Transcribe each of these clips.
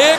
1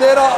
13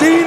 3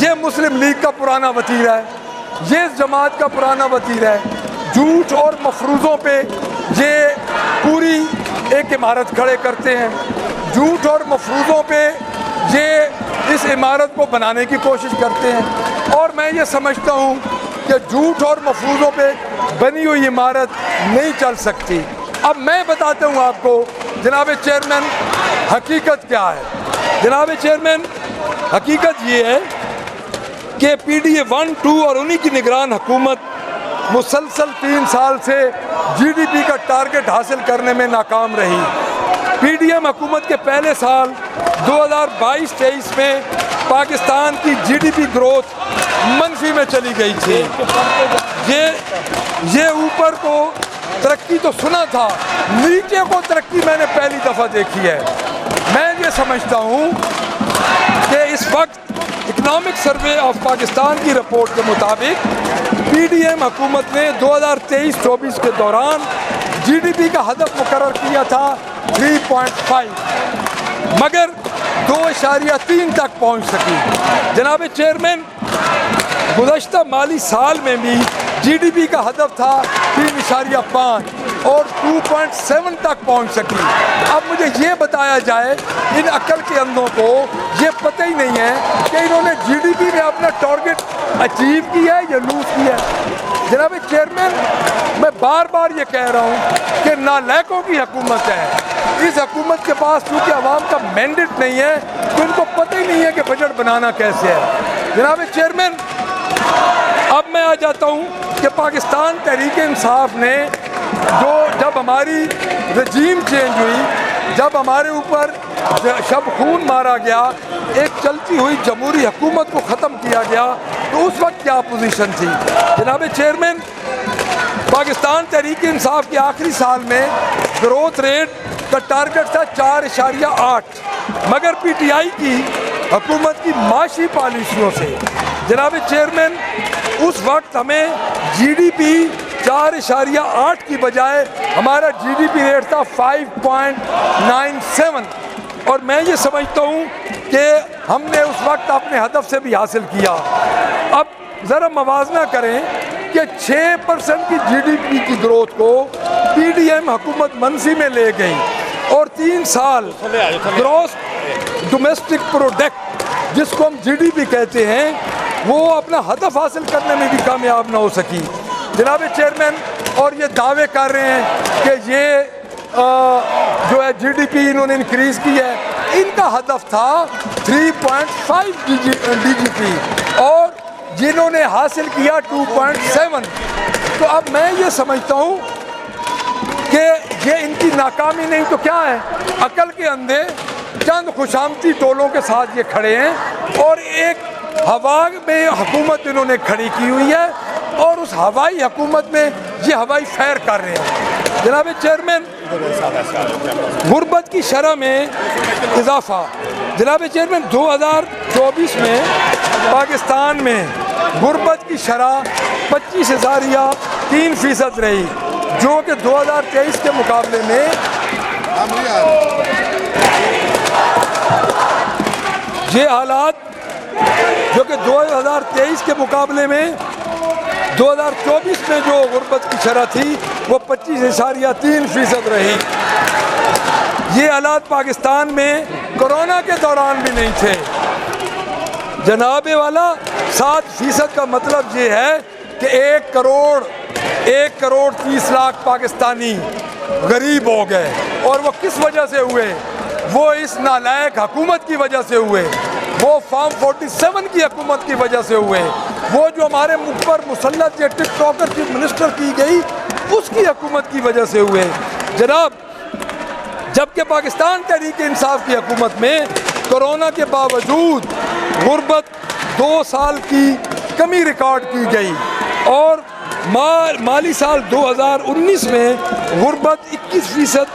یہ مسلم لیگ کا پرانا وتیرہ ہے، یہ اس جماعت کا پرانا وتیرہ ہے۔ جھوٹ اور مفروضوں پہ یہ پوری ایک عمارت کھڑے کرتے ہیں، جھوٹ اور مفروضوں پہ یہ اس عمارت کو بنانے کی کوشش کرتے ہیں، اور میں یہ سمجھتا ہوں کہ جھوٹ اور مفروضوں پہ بنی ہوئی عمارت نہیں چل سکتی۔ اب میں بتاتا ہوں آپ کو جناب چیئرمین حقیقت کیا ہے۔ جناب چیئرمین حقیقت یہ ہے کہ پی ڈی اے 1، 2 اور انہی کی نگران حکومت مسلسل 3 سال سے جی ڈی پی کا ٹارگٹ حاصل کرنے میں ناکام رہی۔ پی ڈی ایم حکومت کے پہلے سال 2022-23 میں پاکستان کی جی ڈی پی گروتھ منفی میں چلی گئی تھی۔ یہ اوپر کو ترقی تو سنا تھا، نیچے کو ترقی میں نے پہلی دفعہ دیکھی ہے۔ میں یہ سمجھتا ہوں کہ اس وقت اکنامک سروے آف پاکستان کی رپورٹ کے مطابق پی ڈی ایم حکومت نے 2023-24 کے دوران جی ڈی پی کا ہدف مقرر کیا تھا 3.5، مگر 2.3 تک پہنچ سکی۔ جناب چیئرمین گزشتہ مالی سال میں بھی جی ڈی پی کا ہدف تھا 3.5 اور 2.7 تک پہنچ سکی۔ اب مجھے یہ بتایا جائے، ان عقل کے اندھوں کو یہ پتہ ہی نہیں ہے کہ انہوں نے جی ڈی پی میں اپنا ٹارگٹ اچیو کیا ہے یا لوز کیا ہے۔ جناب چیئرمین میں بار بار یہ کہہ رہا ہوں کہ نالائقوں کی حکومت ہے۔ اس حکومت کے پاس چونکہ عوام کا مینڈیٹ نہیں ہے تو ان کو پتہ ہی نہیں ہے کہ بجٹ بنانا کیسے ہے۔ جناب چیئرمین اب میں آ جاتا ہوں کہ پاکستان تحریک انصاف نے جب ہماری رجیم چینج ہوئی، جب ہمارے اوپر شب خون مارا گیا، ایک چلتی ہوئی جمہوری حکومت کو ختم کیا گیا، تو اس وقت کیا پوزیشن تھی؟ جناب چیئرمین پاکستان تحریک انصاف کے آخری سال میں گروتھ ریٹ کا ٹارگٹ تھا 4.8، مگر پی ٹی آئی کی حکومت کی معاشی پالیسیوں سے جناب چیئرمین اس وقت ہمیں جی ڈی پی 4.8 کی بجائے ہمارا جی ڈی پی ریٹ تھا 5.97، اور میں یہ سمجھتا ہوں کہ ہم نے اس وقت اپنے ہدف سے بھی حاصل کیا۔ اب ذرا موازنہ کریں کہ 6% کی جی ڈی پی کی گروتھ کو پی ڈی ایم حکومت منفی میں لے گئی، اور 3 سال گروس ڈومیسٹک پروڈکٹ جس کو ہم جی ڈی پی کہتے ہیں وہ اپنا ہدف حاصل کرنے میں بھی کامیاب نہ ہو سکی۔ جناب چیئرمین اور یہ دعوے کر رہے ہیں کہ یہ جو ہے جی ڈی پی انہوں نے انکریز کی ہے، ان کا ہدف تھا 3.5 ڈی جی پی اور جنہوں نے حاصل کیا 2.7۔ تو اب میں یہ سمجھتا ہوں کہ یہ ان کی ناکامی نہیں تو کیا ہے؟ عقل کے اندھے چند خوشامتی ٹولوں کے ساتھ یہ کھڑے ہیں، اور ایک ہوا میں حکومت انہوں نے کھڑی کی ہوئی ہے، اور اس ہوائی حکومت میں یہ ہوائی فیر کر رہے ہیں۔ جناب چیئرمین غربت کی شرح میں اضافہ، جناب چیئرمین 2024 میں پاکستان میں غربت کی شرح 25.3% رہی، جو کہ 2023 کے مقابلے میں یہ حالات جو کہ 2023 کے مقابلے میں 2024 میں جو غربت کی شرح تھی وہ 25.3% رہی۔ یہ حالات پاکستان میں کورونا کے دوران بھی نہیں تھے۔ جناب والا 7% کا مطلب یہ ہے کہ 1 کروڑ 30 لاکھ پاکستانی غریب ہو گئے، اور وہ کس وجہ سے ہوئے؟ وہ اس نالائق حکومت کی وجہ سے ہوئے، وہ فارم 47 کی حکومت کی وجہ سے ہوئے، وہ جو ہمارے ملک پر مسلط یہ ٹک ٹاکر کی منسٹر کی گئی اس کی حکومت کی وجہ سے ہوئے۔ جناب جبکہ پاکستان تحریک انصاف کی حکومت میں کورونا کے باوجود غربت 2 سال کی کمی ریکارڈ کی گئی، اور مالی سال 2019 میں غربت 21%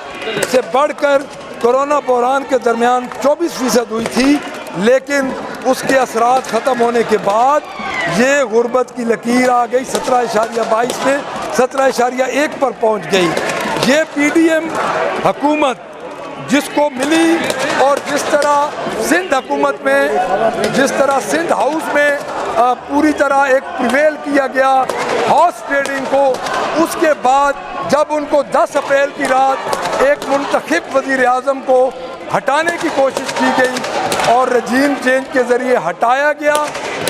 سے بڑھ کر کورونا بحران کے درمیان 24% ہوئی تھی، لیکن اس کے اثرات ختم ہونے کے بعد یہ غربت کی لکیر آ گئی 17.22 میں 17.1 پر پہنچ گئی۔ یہ پی ڈی ایم حکومت جس کو ملی اور جس طرح سندھ حکومت میں جس طرح سندھ ہاؤس میں پوری طرح ایک پریویل کیا گیا ہارس ٹریڈنگ کو، اس کے بعد جب ان کو 10 اپریل کی رات ایک منتخب وزیر اعظم کو ہٹانے کی کوشش کی گئی اور رجیم چینج کے ذریعے ہٹایا گیا،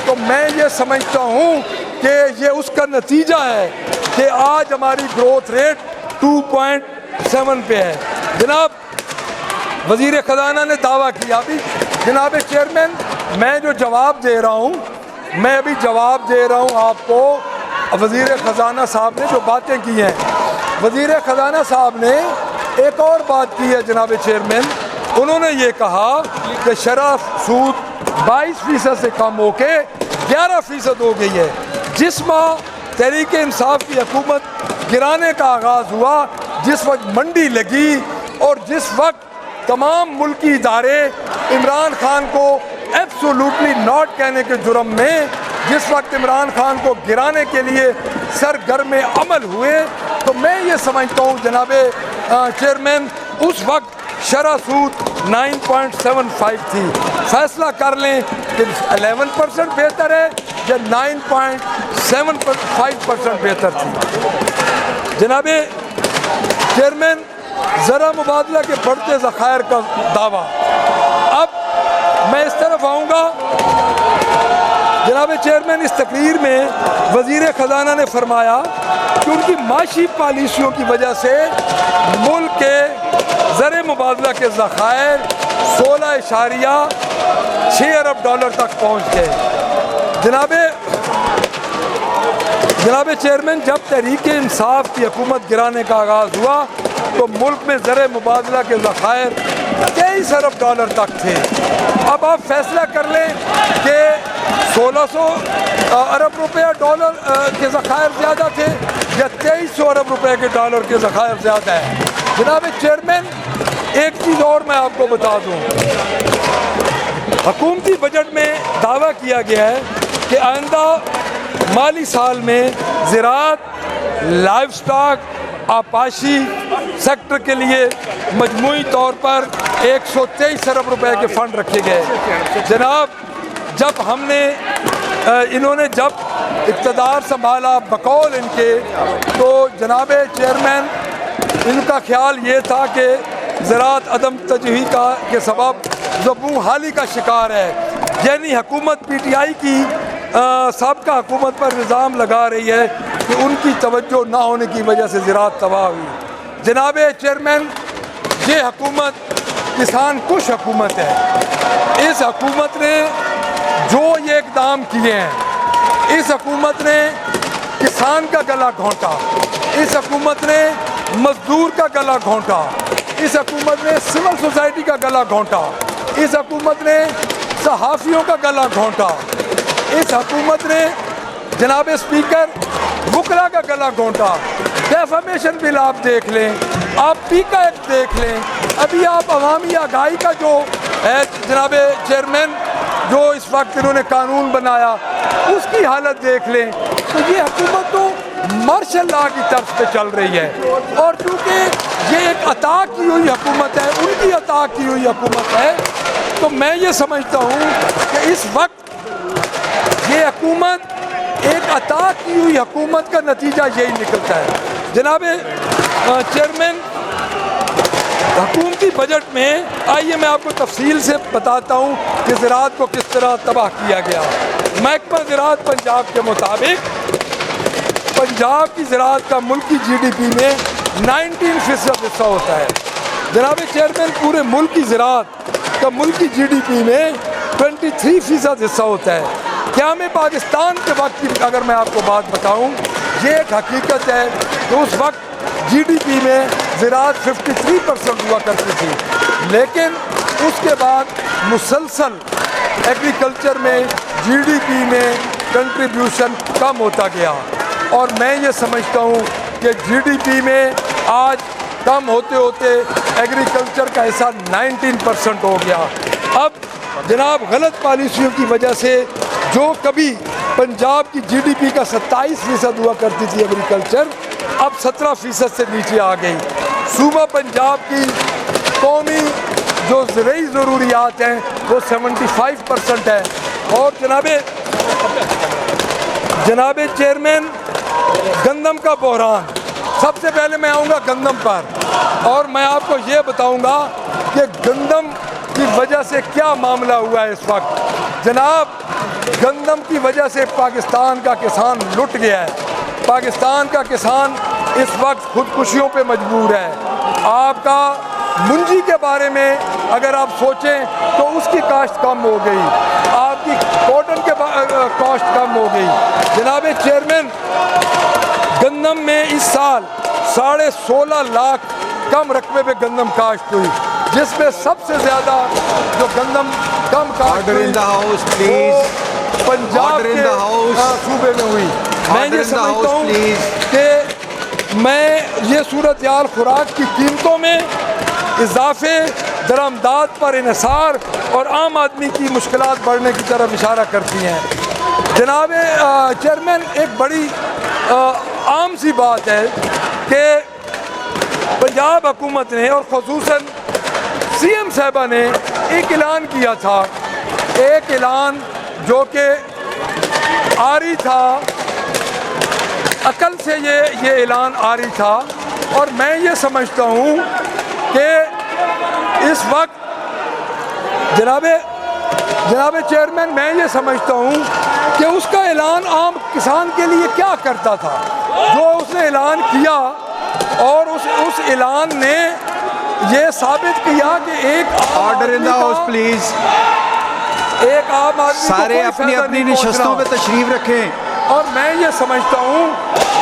تو میں یہ سمجھتا ہوں کہ یہ اس کا نتیجہ ہے کہ آج ہماری گروتھ ریٹ 2.7 پہ ہے۔ جناب وزیر خزانہ نے دعویٰ کیا، ابھی جناب چیئرمین میں جو جواب دے رہا ہوں، میں ابھی جواب دے رہا ہوں آپ کو، وزیر خزانہ صاحب نے جو باتیں کی ہیں، وزیر خزانہ صاحب نے ایک اور بات کی ہے جناب چیئرمین، انہوں نے یہ کہا کہ شرح سود 22% سے کم ہو کے 11% ہو گئی ہے۔ جس ماہ تحریک انصاف کی حکومت گرانے کا آغاز ہوا، جس وقت منڈی لگی اور جس وقت تمام ملکی ادارے عمران خان کو ایبسولوٹلی ناٹ کہنے کے جرم میں جس وقت عمران خان کو گرانے کے لیے سرگرم عمل ہوئے، تو میں یہ سمجھتا ہوں جناب چیئرمین اس وقت شرح سود 9.75 تھی۔ فیصلہ کر لیں کہ 11% بہتر ہے یا 9.75% بہتر تھی۔ جناب چیئرمین زرع مبادلہ کے بڑھتے ذخائر کا دعویٰ، اب میں اس طرف آؤں گا۔ جناب چیئرمین اس تقریر میں وزیر خزانہ نے فرمایا کہ ان کی معاشی پالیسیوں کی وجہ سے ملک کے زرع مبادلہ کے ذخائر 16.6 ارب ڈالر تک پہنچ گئے۔ جناب چیئرمین جب تحریک انصاف کی حکومت گرانے کا آغاز ہوا تو ملک میں زرع مبادلہ کے ذخائر 23 ارب ڈالر تک تھے۔ اب آپ فیصلہ کر لیں کہ 1600 ارب روپے ڈالر کے ذخائر زیادہ تھے یا 2300 ارب روپے کے ڈالر کے ذخائر زیادہ ہیں۔ جناب چیئرمین ایک چیز اور میں آپ کو بتا دوں، حکومتی بجٹ میں دعویٰ کیا گیا ہے کہ آئندہ مالی سال میں زراعت، لائف سٹاک، آبپاشی سیکٹر کے لیے مجموعی طور پر 123 ارب روپے کے فنڈ رکھے گئے۔ جناب جب انہوں نے جب اقتدار سنبھالا بقول ان کے، تو جناب چیئرمین ان کا خیال یہ تھا کہ زراعت عدم تجویز کے سبب زبوں حالی کا شکار ہے، یعنی حکومت پی ٹی آئی کی سابقہ حکومت پر الزام لگا رہی ہے کہ ان کی توجہ نہ ہونے کی وجہ سے زراعت تباہ ہوئی۔ جناب چیئرمین یہ حکومت کسان کش حکومت ہے۔ اس حکومت نے جو یہ اقدام کیے ہیں، اس حکومت نے کسان کا گلا گھونٹا، اس حکومت نے مزدور کا گلا گھونٹا، اس حکومت نے سول سوسائٹی کا گلا گھونٹا، اس حکومت نے صحافیوں کا گلا گھونٹا، اس حکومت نے جناب اسپیکر وکلا کا گلا گھونٹا۔ ڈیفامیشن بل آپ دیکھ لیں، آپ پیکا ایکٹ دیکھ لیں، ابھی آپ عوامی آگاہی کا جو ہے جناب چیئرمین جو اس وقت انہوں نے قانون بنایا اس کی حالت دیکھ لیں، تو یہ حکومت تو مارشل لا کی طرف پہ چل رہی ہے، اور چونکہ یہ ایک عطا کی ہوئی حکومت ہے، ان کی عطا کی ہوئی حکومت ہے، تو میں یہ سمجھتا ہوں کہ اس وقت یہ حکومت ایک عطا کی ہوئی حکومت کا نتیجہ یہی نکلتا ہے۔ جناب چیئرمین حکومتی بجٹ میں آئیے میں آپ کو تفصیل سے بتاتا ہوں کہ زراعت کو کس طرح تباہ کیا گیا۔ محکمہ زراعت پنجاب کے مطابق پنجاب کی زراعت کا ملکی جی ڈی پی میں 19% حصہ ہوتا ہے۔ جناب چیئرمین پورے ملک کی زراعت کا ملکی جی ڈی پی میں 23% حصہ ہوتا ہے۔ قیام پاکستان کے وقت کی اگر میں آپ کو بات بتاؤں، یہ ایک حقیقت ہے کہ اس وقت جی ڈی پی میں زراعت 53% ہوا کرتی تھی، لیکن اس کے بعد مسلسل ایگریکلچر میں جی ڈی پی میں کنٹریبیوشن کم ہوتا گیا، اور میں یہ سمجھتا ہوں کہ جی ڈی پی میں آج کم ہوتے ہوتے ایگریکلچر کا حصہ 19% ہو گیا۔ اب جناب غلط پالیسیوں کی وجہ سے جو کبھی پنجاب کی جی ڈی پی کا 27% ہوا کرتی تھی ایگریکلچر، اب 17% سے نیچے آ گئی۔ صوبہ پنجاب کی قومی جو زرعی ضروریات ہیں وہ 75% ہے. اور جناب چیئرمین گندم کا بحران، سب سے پہلے میں آؤں گا گندم پر، اور میں آپ کو یہ بتاؤں گا کہ گندم کی وجہ سے کیا معاملہ ہوا ہے اس وقت. جناب گندم کی وجہ سے پاکستان کا کسان لٹ گیا ہے. پاکستان کا کسان اس وقت خودکشیوں پہ مجبور ہے. آپ کا منجی کے بارے میں اگر آپ سوچیں تو اس کی کاشت کم ہو گئی، آپ کی کاٹن کے کاشت کم ہو گئی. جناب چیئرمین گندم میں اس سال 16.5 لاکھ کم رقبے پہ گندم کاشت ہوئی، جس میں سب سے زیادہ جو گندم کم کاشت ہوئی وہ پنجاب کے صوبے میں ہوئی. میں یہ سمجھتا ہوں کہ میں یہ صورتحال خوراک کی قیمتوں میں اضافے، درآمدات پر انحصار اور عام آدمی کی مشکلات بڑھنے کی طرف اشارہ کرتی ہیں. جناب چیئرمین ایک بڑی عام سی بات ہے کہ پنجاب حکومت نے اور خصوصاً سی ایم صاحبہ نے ایک اعلان کیا تھا، ایک اعلان جو کہ آری تھا، عقل سے یہ اعلان آری تھا. اور میں یہ سمجھتا ہوں کہ اس وقت جناب چیئرمین میں یہ سمجھتا ہوں کہ اس کا اعلان عام کسان کے لیے کیا کرتا تھا. جو اس نے اعلان کیا اور اس اعلان نے یہ ثابت کیا کہ ایک order in the house please. ایک عام آدمی سارے اپنی اپنی نشستوں پہ تشریف رکھیں. اور میں یہ سمجھتا ہوں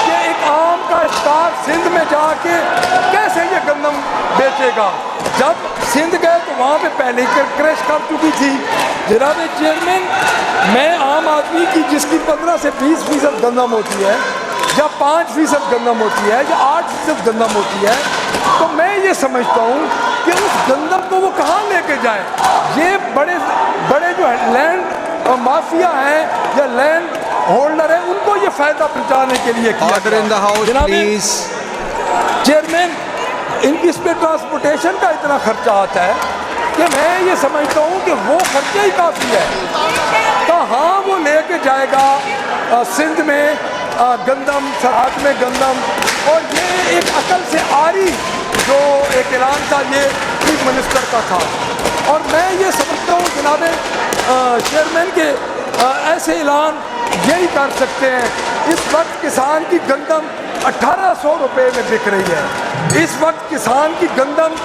کہ ایک عام کا اشتار سندھ میں جا کے کیسے یہ گندم بیچے گا. جب سندھ گئے تو وہاں پہ پہلے ہی کریش کر چکی تھی. جناب چیئرمین میں عام آدمی کی جس کی 15 سے 20% گندم ہوتی ہے، یا 5% گندم ہوتی ہے، یا 8% گندم ہوتی ہے، تو میں یہ سمجھتا ہوں کہ اس گندم کو وہ کہاں لے کے جائے. یہ بڑے جو لینڈ مافیا ہیں یا لینڈ ہولڈر ہیں، ان کو یہ فائدہ پہنچانے کے لیے کیا گیا. جناب چیئرمین ان کی اس پہ ٹرانسپورٹیشن کا اتنا خرچہ آتا ہے کہ میں یہ سمجھتا ہوں کہ وہ خرچہ ہی کافی ہے. کہاں وہ لے کے جائے گا سندھ میں گندم، سرحد میں گندم. اور یہ ایک عقل سے آری جو ایک اعلان تھا یہ چیف منسٹر کا تھا. اور میں یہ سمجھتا ہوں جناب چیئرمین کے ایسے اعلان یہی کر سکتے ہیں. اس وقت کسان کی گندم 1800 روپے میں بک رہی ہے. اس وقت کسان کی گندم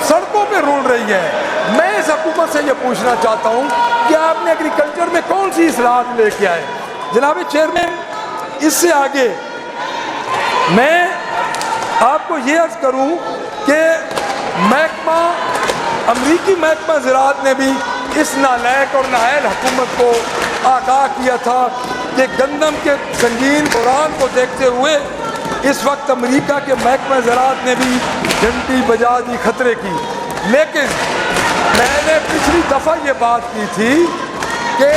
سڑکوں پہ رول رہی ہے. میں اس حکومت سے یہ پوچھنا چاہتا ہوں کہ آپ نے ایگریکلچر میں کون سی اصلاحات لے کے آئے. جناب چیئرمین اس سے آگے میں آپ کو یہ عرض کروں کہ امریکی محکمہ زراعت نے بھی اس نالائق اور نااہل حکومت کو آگاہ کیا تھا کہ گندم کے سنگین بحران کو دیکھتے ہوئے اس وقت امریکہ کے محکمہ زراعت نے بھی گھنٹی بجا دی خطرے کی. لیکن میں نے پچھلی دفعہ یہ بات کی تھی کہ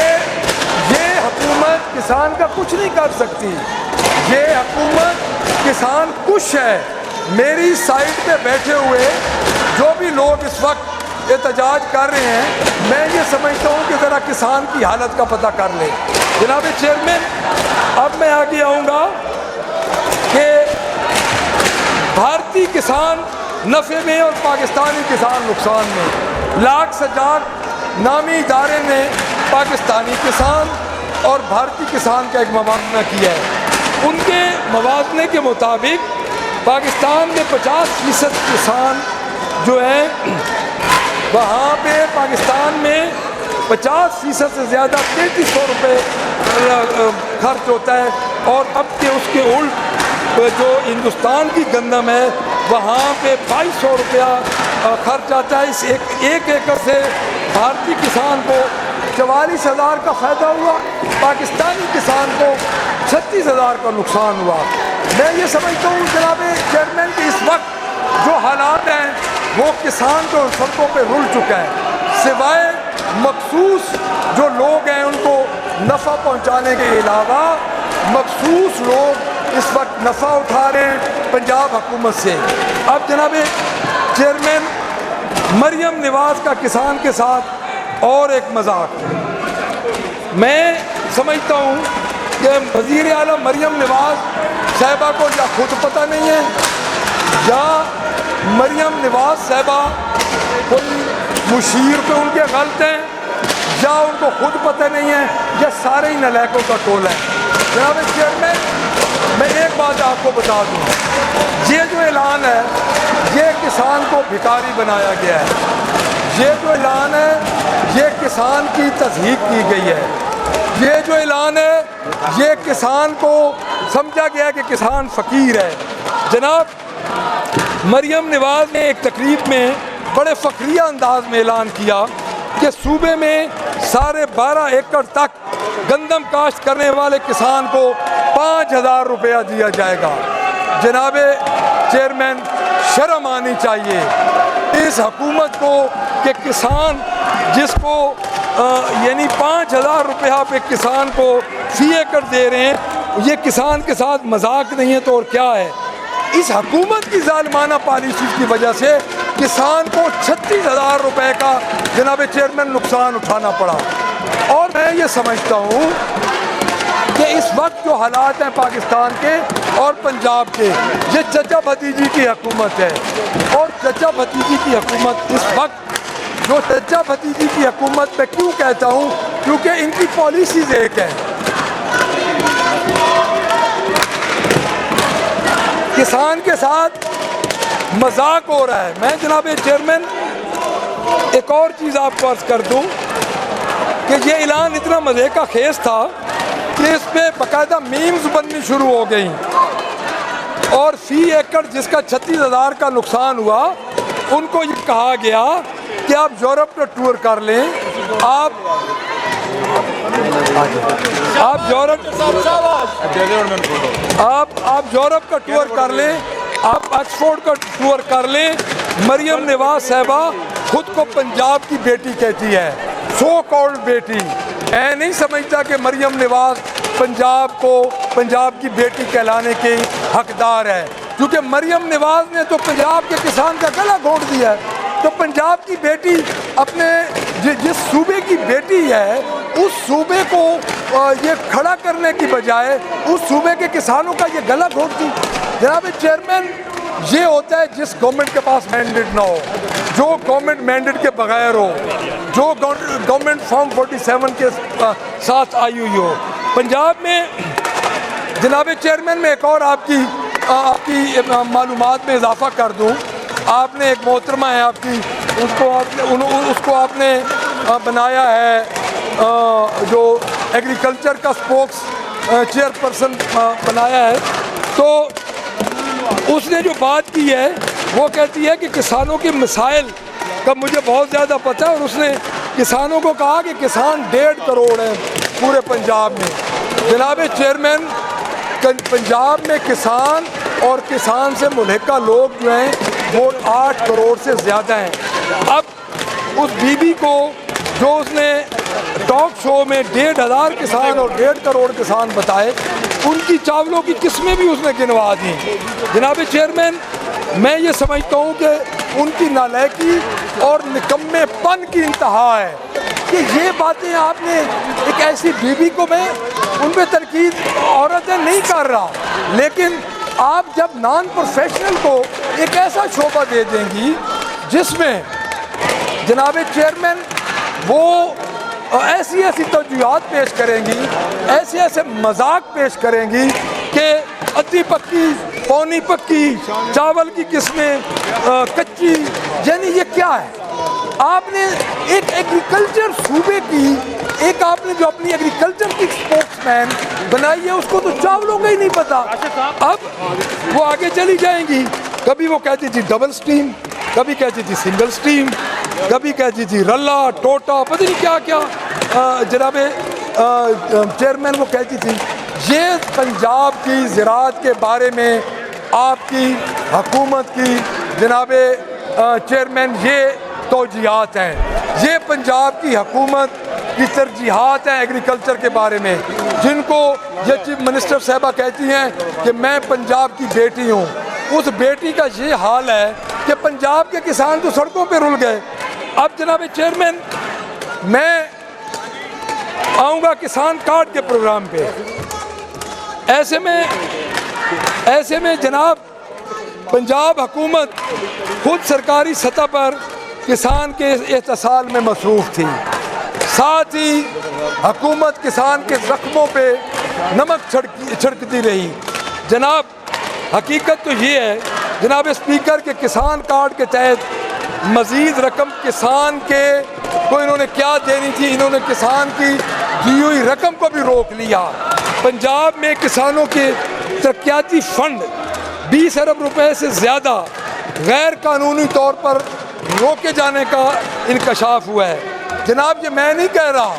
یہ حکومت کسان کا کچھ نہیں کر سکتی. یہ حکومت کسان کش ہے. میری سائٹ پہ بیٹھے ہوئے جو بھی لوگ اس وقت احتجاج کر رہے ہیں، میں یہ سمجھتا ہوں کہ ذرا کسان کی حالت کا پتہ کر لیں. جناب چیئرمین اب میں آگے آؤں گا کہ بھارتی کسان نفع میں اور پاکستانی کسان نقصان میں. لاکھ سجاد نامی ادارے نے پاکستانی کسان اور بھارتی کسان کا ایک موازنہ کیا ہے. ان کے موازنے کے مطابق پاکستان میں 50% کسان جو ہیں وہاں پہ پاکستان میں 50% سے زیادہ 3300 روپے خرچ ہوتا ہے. اور اب کہ اس کے الٹ جو ہندوستان کی گندم ہے وہاں پہ 2200 روپیہ خرچ آتا ہے. اس ایک ایکڑ سے بھارتی کسان کو 44,000 کا فائدہ ہوا، پاکستانی کسان کو 36,000 کا نقصان ہوا. میں یہ سمجھتا ہوں جناب چیئرمین کہ اس وقت جو حالات ہیں وہ کسان جو سڑکوں پہ رل چکا ہے، سوائے مخصوص جو لوگ ہیں ان کو نفع پہنچانے کے علاوہ مخصوص لوگ اس وقت نفع اٹھا رہے ہیں پنجاب حکومت سے. اب جناب چیئرمین مریم نواز کا کسان کے ساتھ اور ایک مذاق. میں سمجھتا ہوں کہ وزیر اعلیٰ مریم نواز صاحبہ کو یا خود پتہ نہیں ہے یا مریم نواز صاحبہ کوئی مشیر پہ ان کے غلط ہیں یا ان کو خود پتہ نہیں ہے یا سارے ہی نالائقوں کا ٹول ہے. جناب چیئرمین میں ایک بات آپ کو بتا دوں, یہ جو اعلان ہے یہ کسان کو بھکاری بنایا گیا ہے. یہ جو اعلان ہے یہ کسان کی تضحیق کی گئی ہے. یہ جو اعلان ہے یہ کسان کو سمجھا گیا کہ کسان فقیر ہے. جناب مریم نواز نے ایک تقریب میں بڑے فخریہ انداز میں اعلان کیا کہ صوبے میں 12.5 ایکڑ تک گندم کاشت کرنے والے کسان کو 5,000 روپیہ دیا جائے گا. جناب چیئرمین شرم آنی چاہیے اس حکومت کو کہ کسان جس کو یعنی 5,000 روپیہ پہ کسان کو فی ایکڑ دے رہے ہیں, یہ کسان کے ساتھ مذاق نہیں ہے تو اور کیا ہے. اس حکومت کی ظالمانہ پالیسی کی وجہ سے کسان کو 36,000 روپے کا جناب چیئرمین نقصان اٹھانا پڑا. اور میں یہ سمجھتا ہوں کہ اس وقت جو حالات ہیں پاکستان کے اور پنجاب کے, یہ چچا بھتیجی کی حکومت ہے. اور چچا بھتیجی کی حکومت اس وقت جو چچا بھتیجی کی حکومت میں کیوں کہتا ہوں, کیونکہ ان کی پالیسیز ایک ہیں. کسان کے ساتھ مذاق ہو رہا ہے. میں جناب چیئرمین ایک اور چیز آپ کو عرض کر دوں کہ یہ اعلان اتنا مزے کا خیز تھا کہ اس پہ باقاعدہ میمز بننی شروع ہو گئیں. اور فی ایکڑ جس کا 36,000 کا نقصان ہوا ان کو یہ کہا گیا کہ آپ یورپ کا ٹور کر لیں, آپ یورپ کا ٹور کر لیں, آپ آکسفورڈ کا ٹور کر لیں. مریم نواز صاحبہ خود کو پنجاب کی بیٹی کہتی ہے, سو کالڈ بیٹی. میں نہیں سمجھتا کہ مریم نواز پنجاب کی بیٹی کہلانے کی حقدار ہے, کیونکہ مریم نواز نے تو پنجاب کے کسان کا گلا گھونٹ دیا ہے. تو پنجاب کی بیٹی اپنے جس صوبے کی بیٹی ہے اس صوبے کو یہ کھڑا کرنے کی بجائے اس صوبے کے کسانوں کا یہ گلا گھونٹتی. جناب چیئرمین یہ ہوتا ہے جس گورنمنٹ کے پاس مینڈیٹ نہ ہو, جو گورنمنٹ مینڈیٹ کے بغیر ہو, جو گورنمنٹ فارم 47 کے ساتھ آئی ہوئی ہو. پنجاب میں جناب چیئرمین میں ایک اور آپ کی معلومات میں اضافہ کر دوں. آپ نے ایک محترمہ ہے آپ کی, اس کو آپ نے بنایا ہے جو ایگریکلچر کا سپوکس چیئر پرسن بنایا ہے. تو اس نے جو بات کی ہے وہ کہتی ہے کہ کسانوں کے مسائل کا مجھے بہت زیادہ پتہ ہے, اور اس نے کسانوں کو کہا کہ کسان 1.5 کروڑ ہیں پورے پنجاب میں. جناب چیئرمین پنجاب میں کسان اور کسان سے ملحقہ لوگ جو ہیں وہ 8 کروڑ سے زیادہ ہیں. اب اس بی بی کو جو اس نے ٹاک شو میں 1,500 کسان اور 1.5 کروڑ کسان بتائے, ان کی چاولوں کی قسمیں بھی اس نے گنوا دیں. جناب چیئرمین میں یہ سمجھتا ہوں کہ ان کی نالائقی اور نکمے پن کی انتہا ہے کہ یہ باتیں آپ نے ایک ایسی بیوی کو, میں ان پہ تنقید عورتیں نہیں کر رہا, لیکن آپ جب نان پروفیشنل کو ایک ایسا شعبہ دے دیں گی جس میں جناب چیئرمین وہ ایسی توجیہات پیش کریں گی, ایسے مذاق پیش کریں گی کہ ادھی پکی پونی پکی چاول کی قسمیں کچی, یعنی یہ کیا ہے. آپ نے ایک ایگریکلچر صوبے کی ایک آپ نے جو اپنی ایگریکلچر کی اسپوکس مین بنائی ہے اس کو تو چاولوں کا ہی نہیں پتا. اب وہ آگے چلی جائیں گی, کبھی وہ کہتی تھی ڈبل سٹیم, کبھی کہتی تھی سنگل سٹیم, کبھی کہتی تھی رلا ٹوٹا پتہ نہیں کیا کیا. جناب چیئرمین وہ کہتی تھی. یہ پنجاب کی زراعت کے بارے میں آپ کی حکومت کی جناب چیئرمین یہ توجیہات ہیں, یہ پنجاب کی حکومت کی ترجیحات ہیں ایگریکلچر کے بارے میں, جن کو یہ چیف منسٹر صاحبہ کہتی ہیں کہ میں پنجاب کی بیٹی ہوں. اس بیٹی کا یہ حال ہے کہ پنجاب کے کسان تو سڑکوں پہ رل گئے. اب جناب چیئرمین میں آؤں گا کسان کارڈ کے پروگرام پہ. ایسے میں جناب پنجاب حکومت خود سرکاری سطح پر کسان کے احتسال میں مصروف تھی. ساتھ ہی حکومت کسان کے زخموں پہ نمک چھڑکتی رہی. جناب حقیقت تو یہ ہے جناب اسپیکر کہ کسان کارڈ کے تحت مزید رقم کسان کے کو انہوں نے کیا دینی تھی، انہوں نے کسان کی دی ہوئی رقم کو بھی روک لیا. پنجاب میں کسانوں کے ترقیاتی فنڈ 20 ارب روپے سے زیادہ غیر قانونی طور پر روکے جانے کا انکشاف ہوا ہے. جناب یہ میں نہیں کہہ رہا،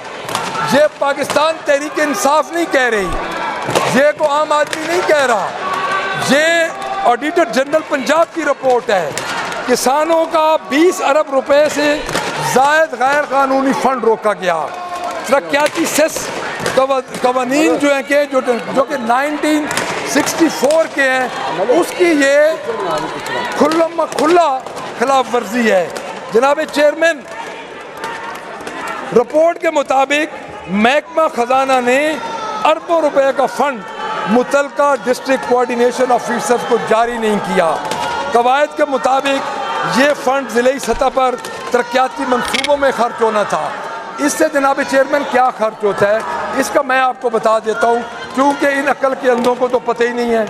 یہ پاکستان تحریک انصاف نہیں کہہ رہی، یہ کو عام آدمی نہیں کہہ رہا، یہ آڈیٹر جنرل پنجاب کی رپورٹ ہے. کسانوں کا 20 ارب روپے سے زائد غیر قانونی فنڈ روکا گیا. ترقیاتی سیس قوانین جو ہیں کہ 1964 کے ہیں، اس کی یہ کھلا خلاف ورزی ہے. جناب چیئرمین رپورٹ کے مطابق محکمہ خزانہ نے اربوں روپے کا فنڈ متعلقہ ڈسٹرکٹ کوآرڈینیشن آفیسرز کو جاری نہیں کیا. قواعد کے مطابق یہ فنڈ ضلعی سطح پر ترقیاتی منصوبوں میں خرچ ہونا تھا. اس سے جناب چیئرمین کیا خرچ ہوتا ہے اس کا میں آپ کو بتا دیتا ہوں، کیونکہ ان عقل کے اندھوں کو تو پتہ ہی نہیں ہے.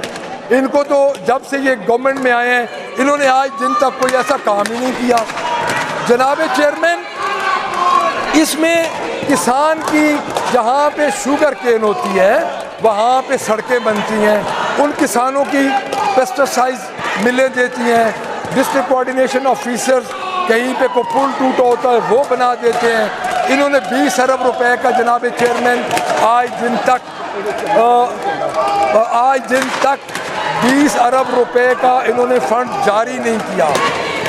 ان کو تو جب سے یہ گورنمنٹ میں آئے ہیں انہوں نے آج دن تک کوئی ایسا کام ہی نہیں کیا. جناب چیئرمین اس میں کسان کی جہاں پہ شوگر کین ہوتی ہے وہاں پہ سڑکیں بنتی ہیں، ان کسانوں کی پیسٹیسائڈ ملیں دیتی ہیں. ڈسٹرکٹ کوآرڈینیشن آفیسرز کہیں پہ کوئی پل ٹوٹا ہوتا ہے وہ بنا دیتے ہیں. انہوں نے 20 ارب روپے کا جناب چیئرمین آج دن تک 20 ارب روپے کا انہوں نے فنڈ جاری نہیں کیا.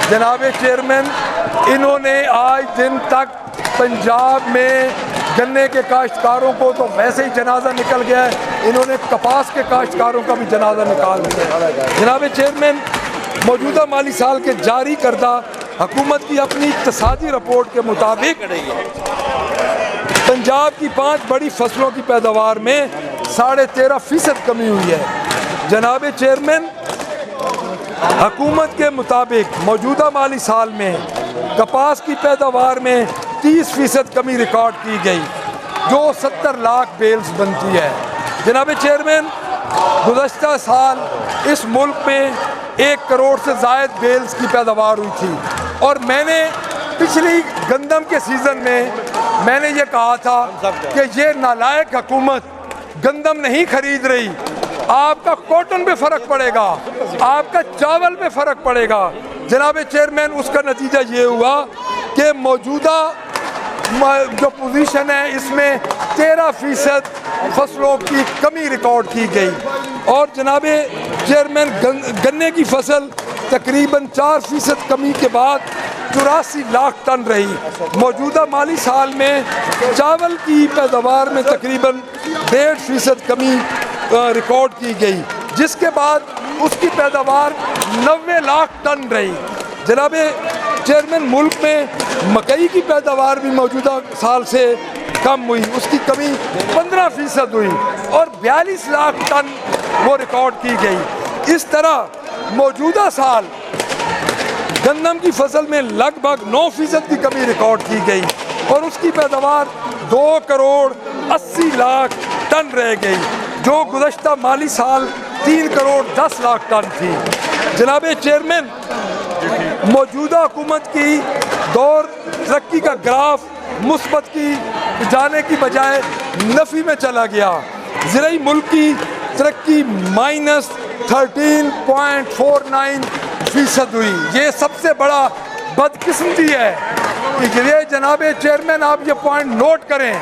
جناب چیئرمین انہوں نے آج دن تک پنجاب میں گنے کے کاشتکاروں کو تو ویسے ہی جنازہ نکل گیا ہے، انہوں نے کپاس کے کاشتکاروں کا بھی جنازہ نکال دیا. جناب چیئرمین موجودہ مالی سال کے جاری کردہ حکومت کی اپنی اقتصادی رپورٹ کے مطابق پنجاب کی 5 بڑی فصلوں کی پیداوار میں 13.5% کمی ہوئی ہے. جناب چیئرمین حکومت کے مطابق موجودہ مالی سال میں کپاس کی پیداوار میں 30% کمی ریکارڈ کی گئی جو 70 لاکھ بیلز بنتی ہے. جناب چیئرمین گزشتہ سال اس ملک میں 1 کروڑ سے زائد بیلز کی پیداوار ہوئی تھی، اور میں نے پچھلی گندم کے سیزن میں نے یہ کہا تھا کہ یہ نالائق حکومت گندم نہیں خرید رہی، آپ کا کاٹن پہ فرق پڑے گا، آپ کا چاول پہ فرق پڑے گا. جناب چیئرمین اس کا نتیجہ یہ ہوا کہ موجودہ جو پوزیشن ہے اس میں 13% فصلوں کی کمی ریکارڈ کی گئی. اور جناب چیئرمین گنے کی فصل تقریباً 4% کمی کے بعد 84 لاکھ ٹن رہی. موجودہ مالی سال میں چاول کی پیداوار میں تقریباً 1.5% کمی ریکارڈ کی گئی، جس کے بعد اس کی پیداوار 90 لاکھ ٹن رہی. جناب چیئرمین ملک میں مکئی کی پیداوار بھی موجودہ سال سے کم ہوئی، اس کی کمی 15% ہوئی اور 42 لاکھ ٹن وہ ریکارڈ کی گئی. اس طرح موجودہ سال گندم کی فصل میں لگ بھگ 9% کی کمی ریکارڈ کی گئی اور اس کی پیداوار 2 کروڑ 80 لاکھ ٹن رہ گئی، جو گزشتہ مالی سال 3 کروڑ 10 لاکھ ٹن تھی. جناب چیئرمین موجودہ حکومت کی دور ترقی کا گراف مثبت کی جانے کی بجائے نفی میں چلا گیا. زرعی ملک کی ترقی -13.49% ہوئی. یہ سب سے بڑا بدقسمتی ہے کہ یہ جناب چیئرمین آپ یہ پوائنٹ نوٹ کریں،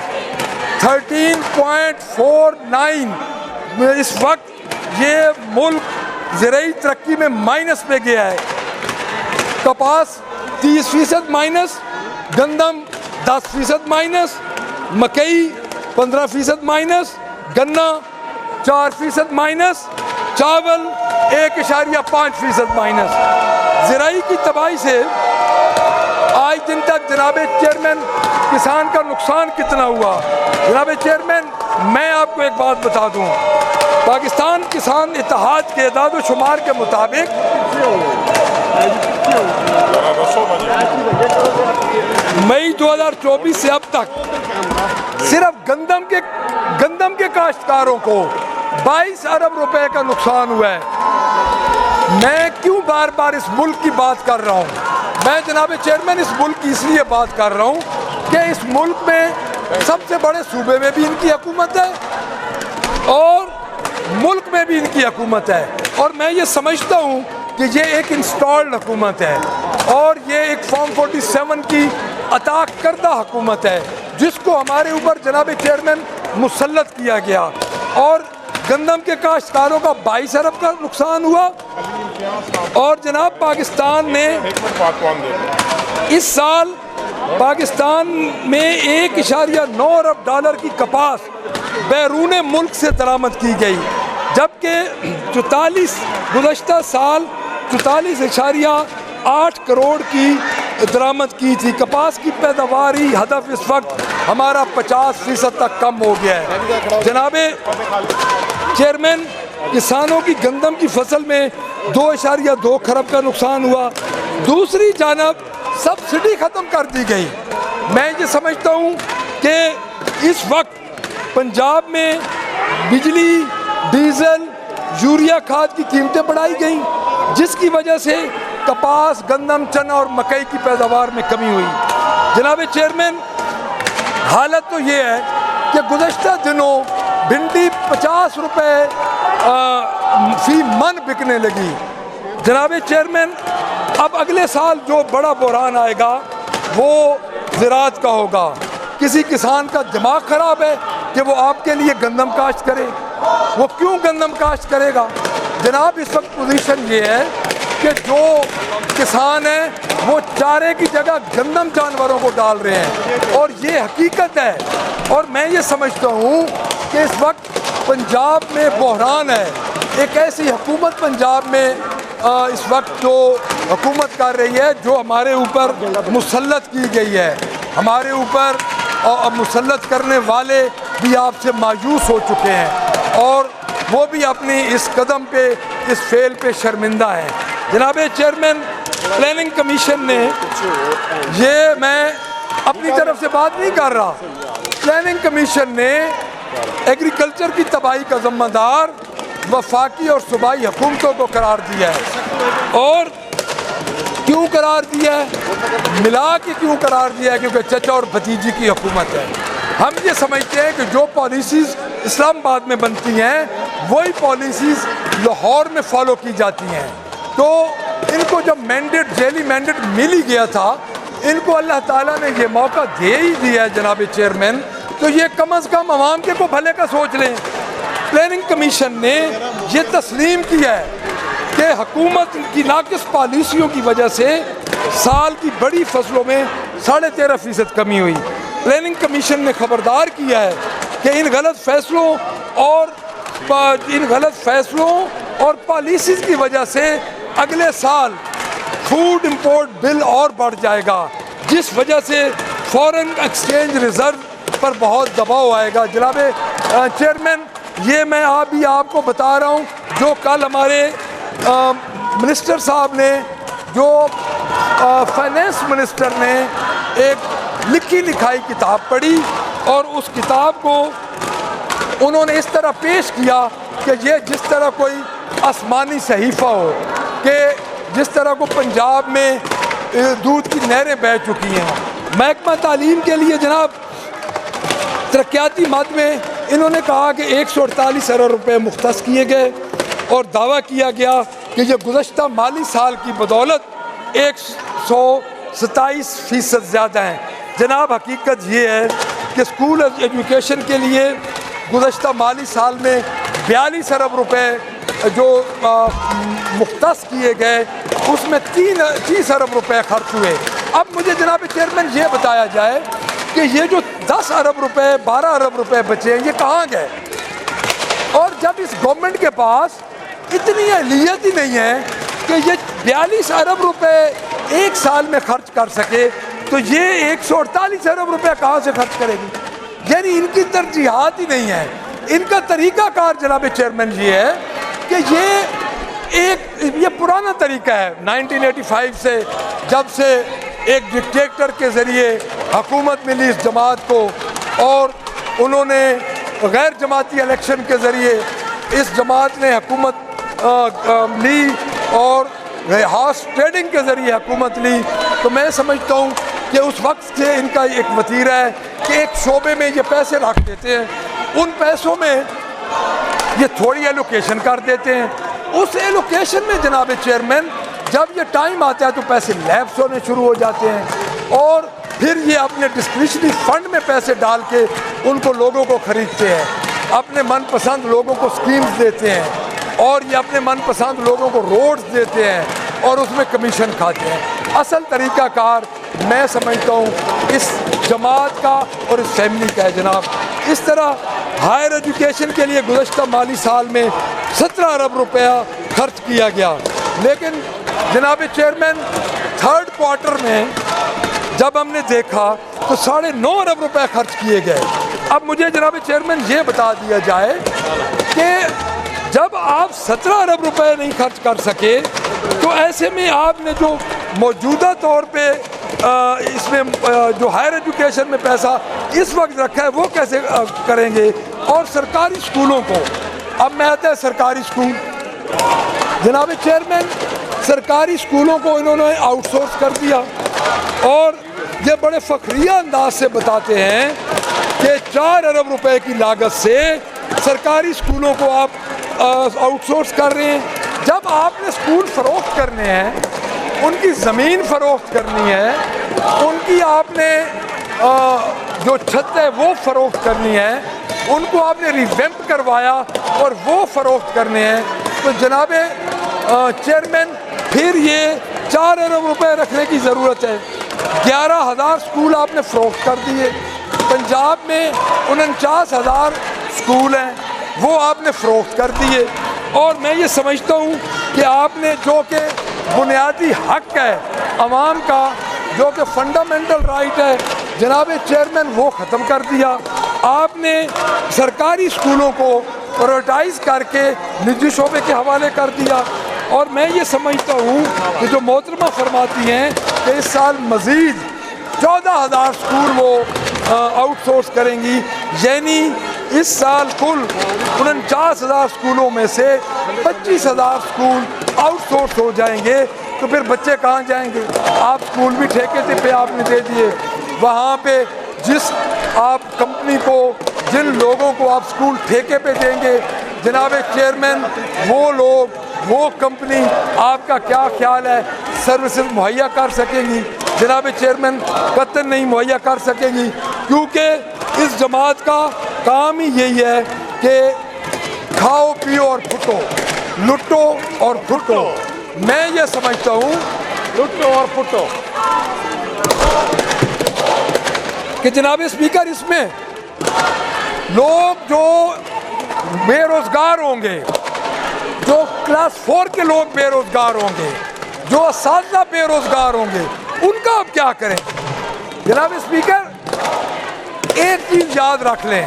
13.49 اس وقت یہ ملک زرعی ترقی میں مائنس پہ گیا ہے. کپاس 30% مائنس، گندم 10% مائنس، مکئی 15% مائنس، گنا 4% مائنس، چاول 1.5% مائنس. زرعی کی تباہی سے آج دن تک جناب چیئرمین کسان کا نقصان کتنا ہوا. جناب چیئرمین میں آپ کو ایک بات بتا دوں, پاکستان کسان اتحاد کے اعداد و شمار کے مطابق مئی 2024 سے اب تک صرف گندم کے کاشتکاروں کو 22 ارب روپے کا نقصان ہوا ہے. میں کیوں بار بار اس ملک کی بات کر رہا ہوں؟ میں جناب چیئرمین اس ملک کی اس لیے بات کر رہا ہوں کہ اس ملک میں سب سے بڑے صوبے میں بھی ان کی حکومت ہے اور ملک میں بھی ان کی حکومت ہے, اور میں یہ سمجھتا ہوں کہ یہ ایک انسٹالڈ حکومت ہے اور یہ ایک فارم 47 کی عطا کردہ حکومت ہے جس کو ہمارے اوپر جناب چیئرمین مسلط کیا گیا. اور گندم کے کاشتکاروں کا 22 ارب کا نقصان ہوا, اور جناب پاکستان نے اس سال پاکستان میں 1.9 ارب ڈالر کی کپاس بیرون ملک سے درآمد کی گئی, جبکہ گزشتہ سال 44.8 کروڑ کی درآمد کی تھی. کپاس کی پیداواری ہدف اس وقت ہمارا 50% تک کم ہو گیا ہے. جناب چیئرمین, کسانوں کی گندم کی فصل میں 2.2 کھرب کا نقصان ہوا. دوسری جانب سبسڈی ختم کر دی گئی. میں یہ سمجھتا ہوں کہ اس وقت پنجاب میں بجلی, ڈیزل, یوریا کھاد کی قیمتیں بڑھائی گئیں جس کی وجہ سے کپاس, گندم, چنا اور مکئی کی پیداوار میں کمی ہوئی. جناب چیئرمین, حالت تو یہ ہے کہ گزشتہ دنوں بھنڈی 50 روپے فی من بکنے لگی. جناب چیئرمین, اب اگلے سال جو بڑا بحران آئے گا وہ زراعت کا ہوگا. کسی کسان کا دماغ خراب ہے کہ وہ آپ کے لیے گندم کاشت کرے. وہ کیوں گندم کاشت کرے گا؟ جناب اس وقت پوزیشن یہ ہے کہ جو کسان ہیں وہ چارے کی جگہ گندم جانوروں کو ڈال رہے ہیں, اور یہ حقیقت ہے. اور میں یہ سمجھتا ہوں کہ اس وقت پنجاب میں بحران ہے. ایک ایسی حکومت پنجاب میں اس وقت جو حکومت کر رہی ہے جو ہمارے اوپر مسلط کی گئی ہے. ہمارے اوپر مسلط کرنے والے بھی آپ سے مایوس ہو چکے ہیں اور وہ بھی اپنی اس قدم پہ, اس فعل پہ شرمندہ ہیں. جناب چیئرمین, پلاننگ کمیشن نے, یہ میں اپنی طرف سے بات نہیں کر رہا, پلاننگ کمیشن نے ایگریکلچر کی تباہی کا ذمہ دار وفاقی اور صوبائی حکومتوں کو قرار دیا ہے. اور کیوں قرار دیا ہے؟ ملا کے کیوں قرار دیا ہے؟ کیونکہ چچا اور بھتیجی کی حکومت ہے. ہم یہ سمجھتے ہیں کہ جو پالیسیز اسلام آباد میں بنتی ہیں وہی پالیسیز لاہور میں فالو کی جاتی ہیں. تو ان کو جب مینڈیٹ, ذیلی مینڈیٹ مل ہی گیا تھا, ان کو اللہ تعالیٰ نے یہ موقع دے ہی دیا ہے جناب چیئرمین, تو یہ کم از کم عوام کے کو بھلے کا سوچ لیں. پلاننگ کمیشن نے یہ تسلیم کیا ہے کہ حکومت کی ناقص پالیسیوں کی وجہ سے سال کی بڑی فصلوں میں 13.5% کمی ہوئی. پلاننگ کمیشن نے خبردار کیا ہے کہ ان غلط فیصلوں اور پالیسیز کی وجہ سے اگلے سال فوڈ امپورٹ بل اور بڑھ جائے گا, جس وجہ سے فورن ایکسچینج ریزرو پر بہت دباؤ آئے گا. جناب چیئرمین, یہ میں آپ کو بتا رہا ہوں جو کل ہمارے منسٹر صاحب نے, جو فائنینس منسٹر نے ایک لکھی لکھائی کتاب پڑھی اور اس کتاب کو انہوں نے اس طرح پیش کیا کہ یہ جس طرح کوئی آسمانی صحیفہ ہو, کہ جس طرح کو پنجاب میں دودھ کی نہریں بہہ چکی ہیں. محکمہ تعلیم کے لیے جناب ترقیاتی مد میں انہوں نے کہا کہ 148 ارب روپے مختص کیے گئے اور دعویٰ کیا گیا کہ یہ گزشتہ مالی سال کی بدولت 127% زیادہ ہیں. جناب حقیقت یہ ہے کہ اسکول ایجوکیشن کے لیے گزشتہ مالی سال میں 42 ارب روپے جو مختص کیے گئے, اس میں 30 ارب روپے خرچ ہوئے. اب مجھے جناب چیئرمین یہ بتایا جائے کہ یہ جو 10 ارب روپے 12 ارب روپے بچے ہیں یہ کہاں گئے؟ اور جب اس گورنمنٹ کے پاس اتنی اہلیت ہی نہیں ہے کہ کہ یہ 42 ارب روپے ایک سال میں خرچ کر سکے تو یہ 148 ارب روپے کہاں سے خرچ کرے گی؟ یعنی ان کی ترجیحات ہی نہیں ہیں. ان کا طریقہ کار جناب چیئرمین یہ ہے کہ یہ پرانا طریقہ ہے 1985 سے، جب سے ایک ڈکٹیٹر کے ذریعے حکومت ملی اس جماعت کو اور انہوں نے غیر جماعتی الیکشن کے ذریعے اس جماعت نے حکومت لی اور ہارس ٹریڈنگ کے ذریعے حکومت لی. تو میں سمجھتا ہوں کہ اس وقت سے ان کا ایک وتیرہ ہے کہ ایک شعبے میں یہ پیسے رکھ دیتے ہیں، ان پیسوں میں یہ تھوڑی ایلوکیشن کر دیتے ہیں. اس ایلوکیشن میں جناب چیئرمین جب یہ ٹائم آتا ہے تو پیسے لیپس ہونے شروع ہو جاتے ہیں اور پھر یہ اپنے ڈسکریشنری فنڈ میں پیسے ڈال کے ان کو لوگوں کو خریدتے ہیں، اپنے من پسند لوگوں کو سکیمز دیتے ہیں اور یہ اپنے من پسند لوگوں کو روڈز دیتے ہیں اور اس میں کمیشن کھاتے ہیں. اصل طریقہ کار میں سمجھتا ہوں اس جماعت کا اور اس فیملی کا ہے جناب. اس طرح ہائر ایجوکیشن کے لیے گزشتہ مالی سال میں 17 ارب روپیہ خرچ کیا گیا، لیکن جناب چیئرمین تھرڈ کوارٹر میں جب ہم نے دیکھا تو 9.5 ارب روپے خرچ کیے گئے. اب مجھے جناب چیئرمین یہ بتا دیا جائے کہ جب آپ 17 ارب روپے نہیں خرچ کر سکے تو ایسے میں آپ نے جو موجودہ طور پہ اس میں جو ہائر ایجوکیشن میں پیسہ اس وقت رکھا ہے وہ کیسے کریں گے؟ اور سرکاری اسکولوں کو، اب میں آتا ہے سرکاری اسکول، جناب چیئرمین سرکاری اسکولوں کو انہوں نے آؤٹ سورس کر دیا اور یہ بڑے فخریہ انداز سے بتاتے ہیں کہ 4 ارب روپے کی لاگت سے سرکاری اسکولوں کو آپ آؤٹ سورس کر رہے ہیں. جب آپ نے اسکول فروخت کرنے ہیں، ان کی زمین فروخت کرنی ہے، ان کی آپ نے جو چھت ہے وہ فروخت کرنی ہے، ان کو آپ نے ریویمپ کروایا اور وہ فروخت کرنے ہیں، تو جناب چیئرمین پھر یہ 4 ارب روپے رکھنے کی ضرورت ہے. 11,000 اسکول آپ نے فروخت کر دیے. پنجاب میں 49,000 اسکول ہیں وہ آپ نے فروخت کر دیے. اور میں یہ سمجھتا ہوں کہ آپ نے جو کہ بنیادی حق ہے عوام کا، جو کہ فنڈامنٹل رائٹ ہے جناب چیئرمین، وہ ختم کر دیا. آپ نے سرکاری اسکولوں کو پرائیورٹائز کر کے نجی شعبے کے حوالے کر دیا. اور میں یہ سمجھتا ہوں کہ جو محترمہ فرماتی ہیں کہ اس سال مزید 14,000 اسکول وہ آؤٹ سورس کریں گی، یعنی اس سال کل 49,000 اسکولوں میں سے 25,000 اسکول آؤٹ سورس ہو جائیں گے. تو پھر بچے کہاں جائیں گے؟ آپ اسکول بھی ٹھیکے پہ آپ نے دے دیے، وہاں پہ جس آپ کمپنی کو، جن لوگوں کو آپ اسکول ٹھیکے پہ دیں گے جناب چیئرمین، وہ لوگ، وہ کمپنی آپ کا کیا خیال ہے سروسز مہیا کر سکیں گی؟ جناب چیئرمین قطعاً نہیں مہیا کر سکیں گی، کیونکہ اس جماعت کا کام ہی یہی ہے کہ کھاؤ پیو اور پھٹو، لٹو اور پھٹو. میں یہ سمجھتا ہوں لٹو اور پھٹو کہ جناب اسپیکر اس میں لوگ جو بے روزگار ہوں گے، جو کلاس 4 کے لوگ بے روزگار ہوں گے، جو اساتذہ بے روزگار ہوں گے، ان کا آپ کیا کریں؟ جناب اسپیکر ایک چیز یاد رکھ لیں،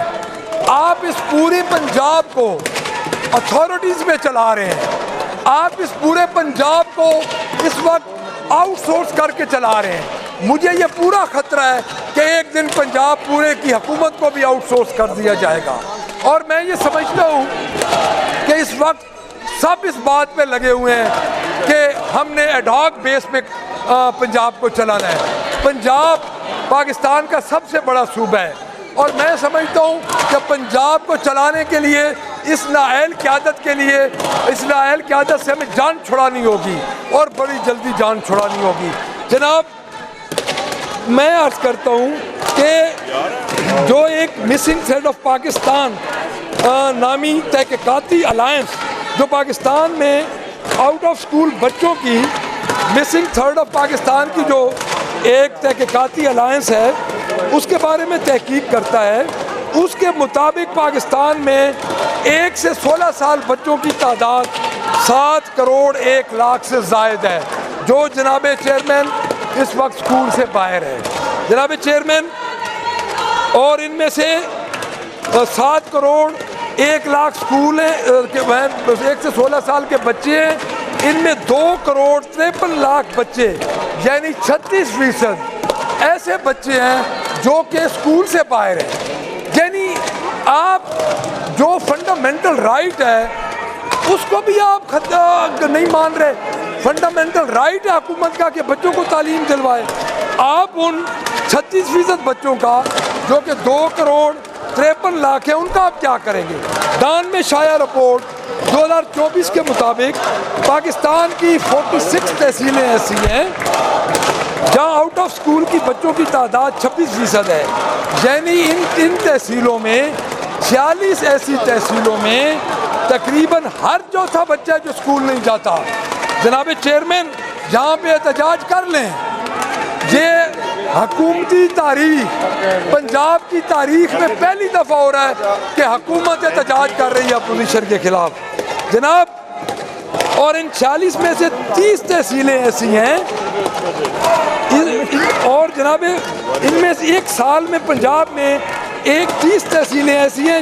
آپ اس پورے پنجاب کو اتھارٹیز میں چلا رہے ہیں، آپ اس پورے پنجاب کو اس وقت آؤٹ سورس کر کے چلا رہے ہیں. مجھے یہ پورا خطرہ ہے کہ ایک دن پنجاب پورے کی حکومت کو بھی آؤٹ سورس کر دیا جائے گا. اور میں یہ سمجھتا ہوں کہ اس وقت سب اس بات پہ لگے ہوئے ہیں کہ ہم نے ایڈ ہاک بیس پہ پنجاب کو چلانا ہے. پنجاب پاکستان کا سب سے بڑا صوبہ ہے اور میں سمجھتا ہوں کہ پنجاب کو چلانے کے لیے اس نااہل قیادت کے لیے، اس نااہل قیادت سے ہمیں جان چھڑانی ہوگی اور بڑی جلدی جان چھڑانی ہوگی. جناب میں عرض کرتا ہوں کہ جو ایک مسنگ تھریڈ آف پاکستان نامی تحقیقاتی الائنس جو پاکستان میں آؤٹ آف اسکول بچوں کی مسنگ تھرڈ آف پاکستان کی جو ایک تحقیقاتی الائنس ہے اس کے بارے میں تحقیق کرتا ہے، اس کے مطابق پاکستان میں 1 سے 16 سال بچوں کی تعداد 7 کروڑ 1 لاکھ سے زائد ہے جو جناب چیئرمین اس وقت اسکول سے باہر ہے جناب چیئرمین، اور ان میں سے 7 کروڑ 1 لاکھ اسکول ہیں 1 سے 16 سال کے بچے ہیں، ان میں 2 کروڑ 53 لاکھ بچے یعنی 36% ایسے بچے ہیں جو کہ اسکول سے باہر ہیں۔ یعنی آپ جو فنڈامنٹل رائٹ ہے اس کو بھی آپ نہیں مان رہے۔ فنڈامنٹل رائٹ ہے حکومت کا کہ بچوں کو تعلیم دلوائے، آپ ان 36% بچوں کا جو کہ 2 کروڑ 53 لاکھ ہیں ان کا آپ کیا کریں گے؟ ڈان میں شائع رپورٹ 2024 کے مطابق پاکستان کی 46 تحصیلیں ایسی ہیں جہاں آؤٹ آف اسکول کی بچوں کی تعداد 26% ہے، یعنی ان تحصیلوں میں 46 ایسی تحصیلوں میں تقریباً ہر چوتھا بچہ جو اسکول نہیں جاتا۔ جناب چیئرمین یہاں پہ احتجاج کر لیں، یہ حکومتی تاریخ پنجاب کی تاریخ میں پہلی دفعہ ہو رہا ہے کہ حکومت احتجاج کر رہی ہے اپوزیشن کے خلاف جناب، اور ان 46 میں سے 30 تحصیلیں ایسی ہیں اور جناب ان میں سے 1 سال میں پنجاب میں 30 تحصیلیں ایسی ہیں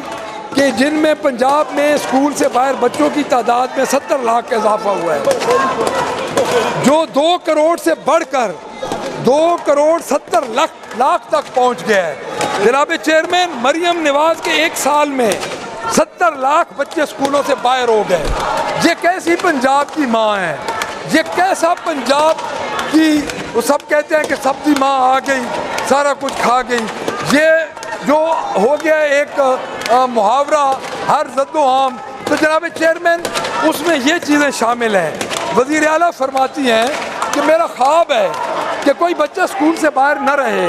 کہ جن میں پنجاب میں اسکول سے باہر بچوں کی تعداد میں 70 لاکھ کا اضافہ ہوا ہے، جو 2 کروڑ سے بڑھ کر 2 کروڑ 70 لاکھ تک پہنچ گیا ہے۔ جناب چیئرمین مریم نواز کے 1 سال میں 70 لاکھ بچے اسکولوں سے باہر ہو گئے۔ یہ کیسی پنجاب کی ماں ہے؟ یہ کیسا پنجاب کی، وہ سب کہتے ہیں کہ سبزی ماں آ گئی سارا کچھ کھا گئی، یہ جو ہو گیا ایک محاورہ ہر زد و عام۔ تو جناب چیئرمین اس میں یہ چیزیں شامل ہیں۔ وزیر اعلیٰ فرماتی ہیں کہ میرا خواب ہے کہ کوئی بچہ اسکول سے باہر نہ رہے،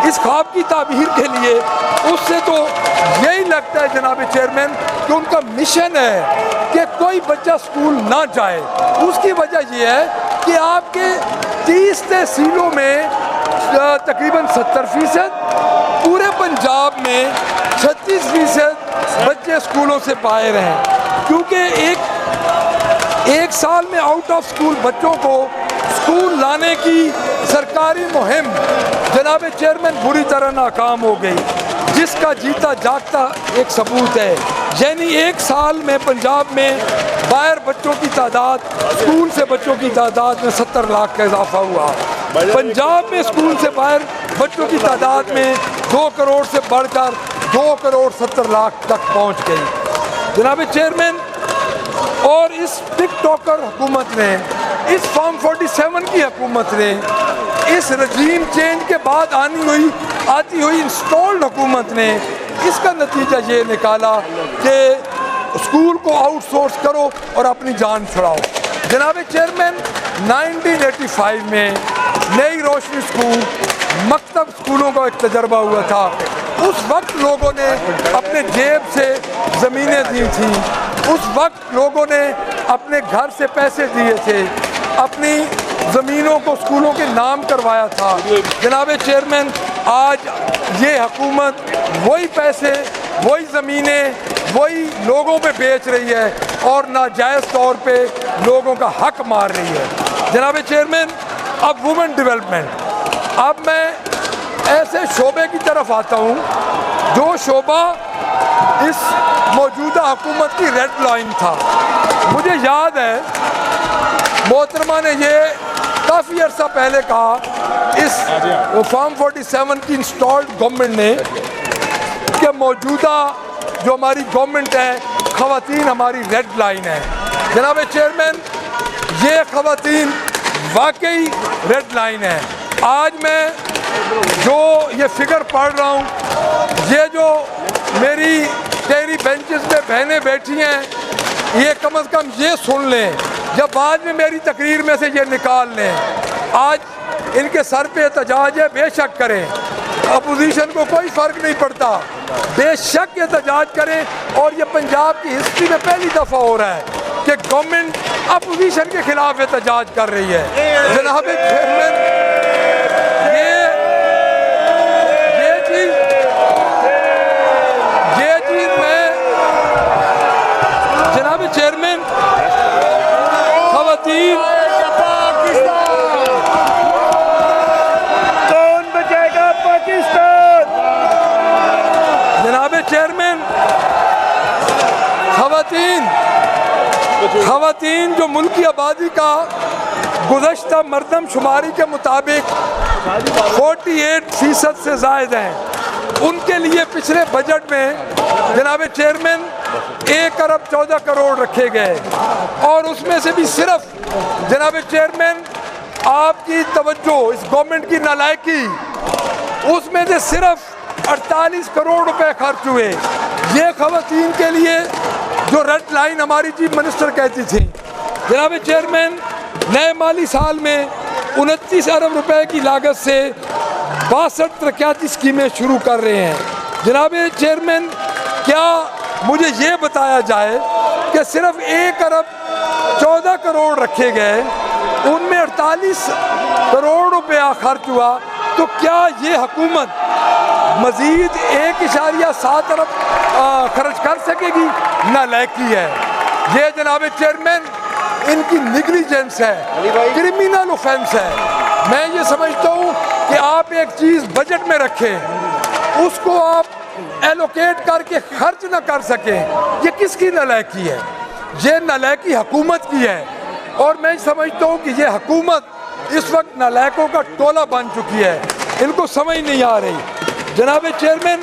اس خواب کی تعبیر کے لیے اس سے تو یہی لگتا ہے جناب چیئرمین کہ ان کا مشن ہے کہ کوئی بچہ اسکول نہ جائے۔ اس کی وجہ یہ ہے کہ آپ کے 30 تحصیلوں میں تقریباً 70%، پورے پنجاب میں 36% بچے اسکولوں سے باہر ہیں، کیونکہ ایک سال میں آؤٹ آف اسکول بچوں کو اسکول لانے کی سرکاری مہم جناب چیئرمین بری طرح ناکام ہو گئی، جس کا جیتا جاگتا ایک ثبوت ہے۔ یعنی 1 سال میں پنجاب میں باہر بچوں کی تعداد، اسکول سے بچوں کی تعداد میں 70 لاکھ کا اضافہ ہوا۔ پنجاب میں اسکول سے باہر بچوں کی تعداد میں 2 کروڑ سے بڑھ کر 2 کروڑ 70 لاکھ تک پہنچ گئی جناب چیئرمین۔ اور اس ٹک ٹاکر حکومت نے، اس فارم 47 کی حکومت نے، اس رجیم چینج کے بعد آتی ہوئی انسٹالڈ حکومت نے اس کا نتیجہ یہ نکالا کہ اسکول کو آؤٹ سورس کرو اور اپنی جان چھڑاؤ۔ جناب چیئرمین 1985 میں نئی روشنی اسکول مکتب اسکولوں کا ایک تجربہ ہوا تھا۔ اس وقت لوگوں نے اپنے جیب سے زمینیں دی تھیں، اس وقت لوگوں نے اپنے گھر سے پیسے دیے تھے، اپنی زمینوں کو اسکولوں کے نام کروایا تھا۔ جناب چیئرمین آج یہ حکومت وہی پیسے، وہی زمینیں، وہی لوگوں پہ بیچ رہی ہے اور ناجائز طور پہ لوگوں کا حق مار رہی ہے۔ جناب چیئرمین اب وومن ڈیولپمنٹ، اب میں ایسے شعبے کی طرف آتا ہوں جو شعبہ اس موجودہ حکومت کی ریڈ لائن تھا۔ مجھے یاد ہے محترمہ نے یہ کافی عرصہ پہلے کہا، اس فارم 47 کی انسٹالڈ گورنمنٹ نے، کہ موجودہ جو ہماری گورنمنٹ ہے خواتین ہماری ریڈ لائن ہے۔ جناب چیئرمین یہ خواتین واقعی ریڈ لائن ہے۔ آج میں جو یہ فگر پڑھ رہا ہوں، یہ جو میری ٹیری بینچز میں بہنیں بیٹھی ہیں، یہ کم از کم یہ سن لیں یا بعد میں میری تقریر میں سے یہ نکال لیں۔ آج ان کے سر پہ احتجاج ہے، بے شک کریں، اپوزیشن کو کوئی فرق نہیں پڑتا، بے شک احتجاج کریں۔ اور یہ پنجاب کی ہسٹری میں پہلی دفعہ ہو رہا ہے کہ گورنمنٹ اپوزیشن کے خلاف احتجاج کر رہی ہے۔ جناب چیئرمین یہ چیز میں جناب چیئرمین خواتین جو ملکی آبادی کا گزشتہ مردم شماری کے مطابق 48% سے زائد ہیں، ان کے لیے پچھلے بجٹ میں جناب چیئرمین 1 ارب 14 کروڑ رکھے گئے، اور اس میں سے بھی صرف جناب چیئرمین آپ کی توجہ، اس گورنمنٹ کی نالائکی، اس میں سے صرف 48 کروڑ روپے خرچ ہوئے۔ یہ خواتین کے لیے جو ریڈ لائن ہماری چیف منسٹر کہتی تھی، جناب چیئرمین نئے مالی سال میں 29 ارب روپے کی لاگت سے 62 ترقیاتی اسکیمیں شروع کر رہے ہیں۔ جناب چیئرمین، کیا مجھے یہ بتایا جائے کہ صرف 1 ارب 14 کروڑ رکھے گئے، ان میں 48 کروڑ روپیہ خرچ ہوا، تو کیا یہ حکومت مزید 1.7 ارب خرچ کر سکے گی؟ نالائکی ہے یہ جناب چیئرمین، ان کی نیگلیجنس ہے، کرمینل اوفینس ہے۔ میں یہ سمجھتا ہوں کہ آپ ایک چیز بجٹ میں رکھیں، اس کو آپ ایلوکیٹ کر کے خرچ نہ کر سکیں، یہ کس کی نالائکی ہے؟ یہ نالائکی حکومت کی ہے، اور میں سمجھتا ہوں کہ یہ حکومت اس وقت نالائکوں کا ٹولہ بن چکی ہے، ان کو سمجھ نہیں آ رہی۔ جناب چیئرمین،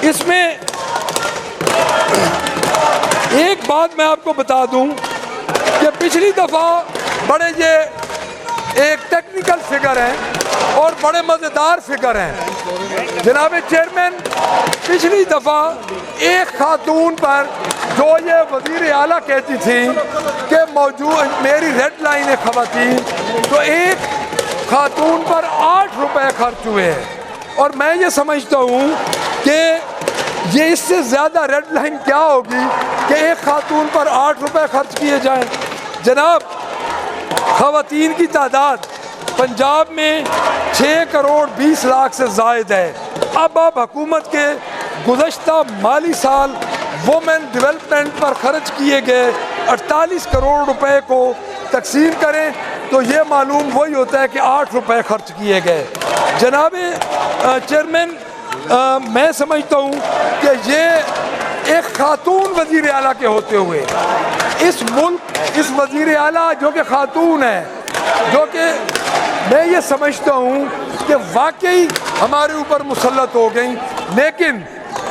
اس میں ایک بات میں آپ کو بتا دوں کہ پچھلی دفعہ بڑے یہ ایک ٹیکنیکل فگر ہیں اور بڑے مزیدار فگر ہیں۔ جناب چیئرمین، پچھلی دفعہ ایک خاتون پر جو یہ وزیر اعلیٰ کہتی تھی کہ موجود میری ریڈ لائن ہے خواتین، تو ایک خاتون پر 8 روپے خرچ ہوئے ہیں، اور میں یہ سمجھتا ہوں کہ یہ اس سے زیادہ ریڈ لائن کیا ہوگی کہ ایک خاتون پر 8 روپے خرچ کیے جائیں۔ جناب، خواتین کی تعداد پنجاب میں 6 کروڑ 20 لاکھ سے زائد ہے۔ اب آپ حکومت کے گزشتہ مالی سال وومن ڈیولپمنٹ پر خرچ کیے گئے 48 کروڑ روپے کو تقسیم کریں تو یہ معلوم وہی ہوتا ہے کہ 8 روپے خرچ کیے گئے۔ جناب چیئرمین، میں سمجھتا ہوں کہ یہ ایک خاتون وزیر اعلیٰ کے ہوتے ہوئے اس ملک، اس وزیر اعلیٰ جو کہ خاتون ہے، جو کہ میں یہ سمجھتا ہوں کہ واقعی ہمارے اوپر مسلط ہو گئیں، لیکن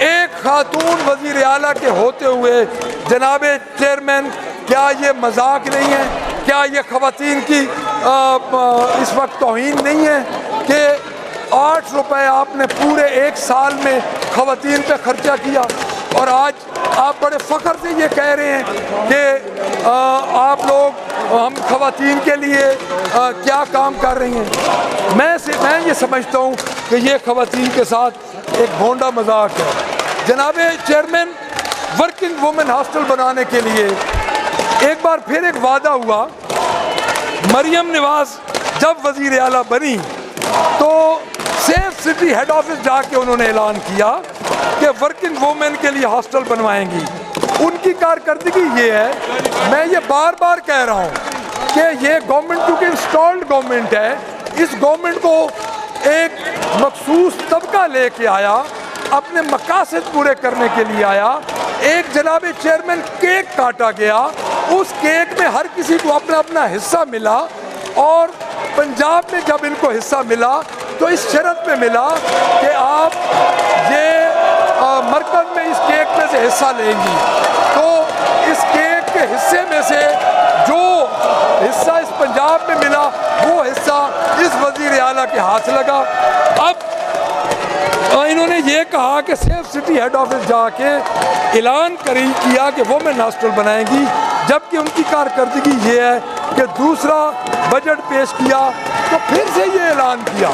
ایک خاتون وزیر اعلیٰ کے ہوتے ہوئے جناب چیئرمین، کیا یہ مذاق نہیں ہے؟ کیا یہ خواتین کی اس وقت توہین نہیں ہے کہ 8 روپے آپ نے پورے 1 سال میں خواتین پہ خرچہ کیا، اور آج آپ بڑے فخر سے یہ کہہ رہے ہیں کہ آپ لوگ ہم خواتین کے لیے کیا کام کر رہی ہیں؟ میں یہ سمجھتا ہوں کہ یہ خواتین کے ساتھ ایک بھونڈا مذاق ہے۔ جناب چیئرمین، ورکنگ وومن ہاسٹل بنانے کے لیے ایک بار پھر ایک وعدہ ہوا۔ مریم نواز جب وزیر اعلیٰ بنی تو سیف سٹی ہیڈ آفس جا کے انہوں نے اعلان کیا کہ ورکنگ وومن کے لیے ہاسٹل بنوائیں گی۔ ان کی کارکردگی یہ ہے، میں یہ بار بار کہہ رہا ہوں کہ یہ گورنمنٹ کیونکہ انسٹالڈ گورنمنٹ ہے، اس گورنمنٹ کو ایک مخصوص طبقہ لے کے آیا، اپنے مقاصد پورے کرنے کے لیے آیا۔ ایک جناب چیئرمین کیک کاٹا گیا، اس کیک میں ہر کسی کو اپنا اپنا حصہ ملا، اور پنجاب میں جب ان کو حصہ ملا تو اس شرط میں ملا کہ آپ یہ مرکز میں اس کیک میں سے حصہ لیں گی۔ تو اس کیک کے حصے میں سے جو حصہ اس پنجاب میں ملا، وہ حصہ اس وزیر اعلیٰ کے ہاتھ لگا۔ اب انہوں نے یہ کہا کہ سیف سٹی ہیڈ آفس جا کے اعلان کیا کہ وومن ہاسٹل بنائیں گی، جبکہ ان کی کارکردگی یہ ہے کہ دوسرا بجٹ پیش کیا تو پھر سے یہ اعلان کیا۔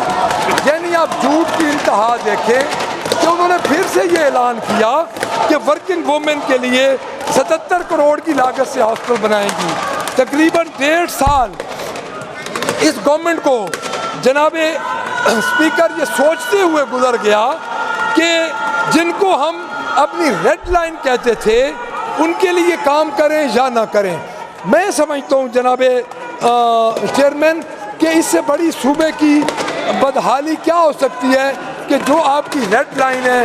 یعنی آپ جھوٹ کی انتہا دیکھیں کہ انہوں نے پھر سے یہ اعلان کیا کہ ورکنگ وومن کے لیے 77 کروڑ کی لاگت سے ہاسٹل بنائیں گی۔ تقریباً 1.5 سال اس گورنمنٹ کو جناب اسپیکر یہ سوچتے ہوئے گزر گیا کہ جن کو ہم اپنی ریڈ لائن کہتے تھے ان کے لیے کام کریں یا نہ کریں۔ میں سمجھتا ہوں جناب چیئرمین کہ اس سے بڑی صوبے کی بدحالی کیا ہو سکتی ہے کہ جو آپ کی ریڈ لائن ہے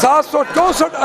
764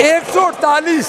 148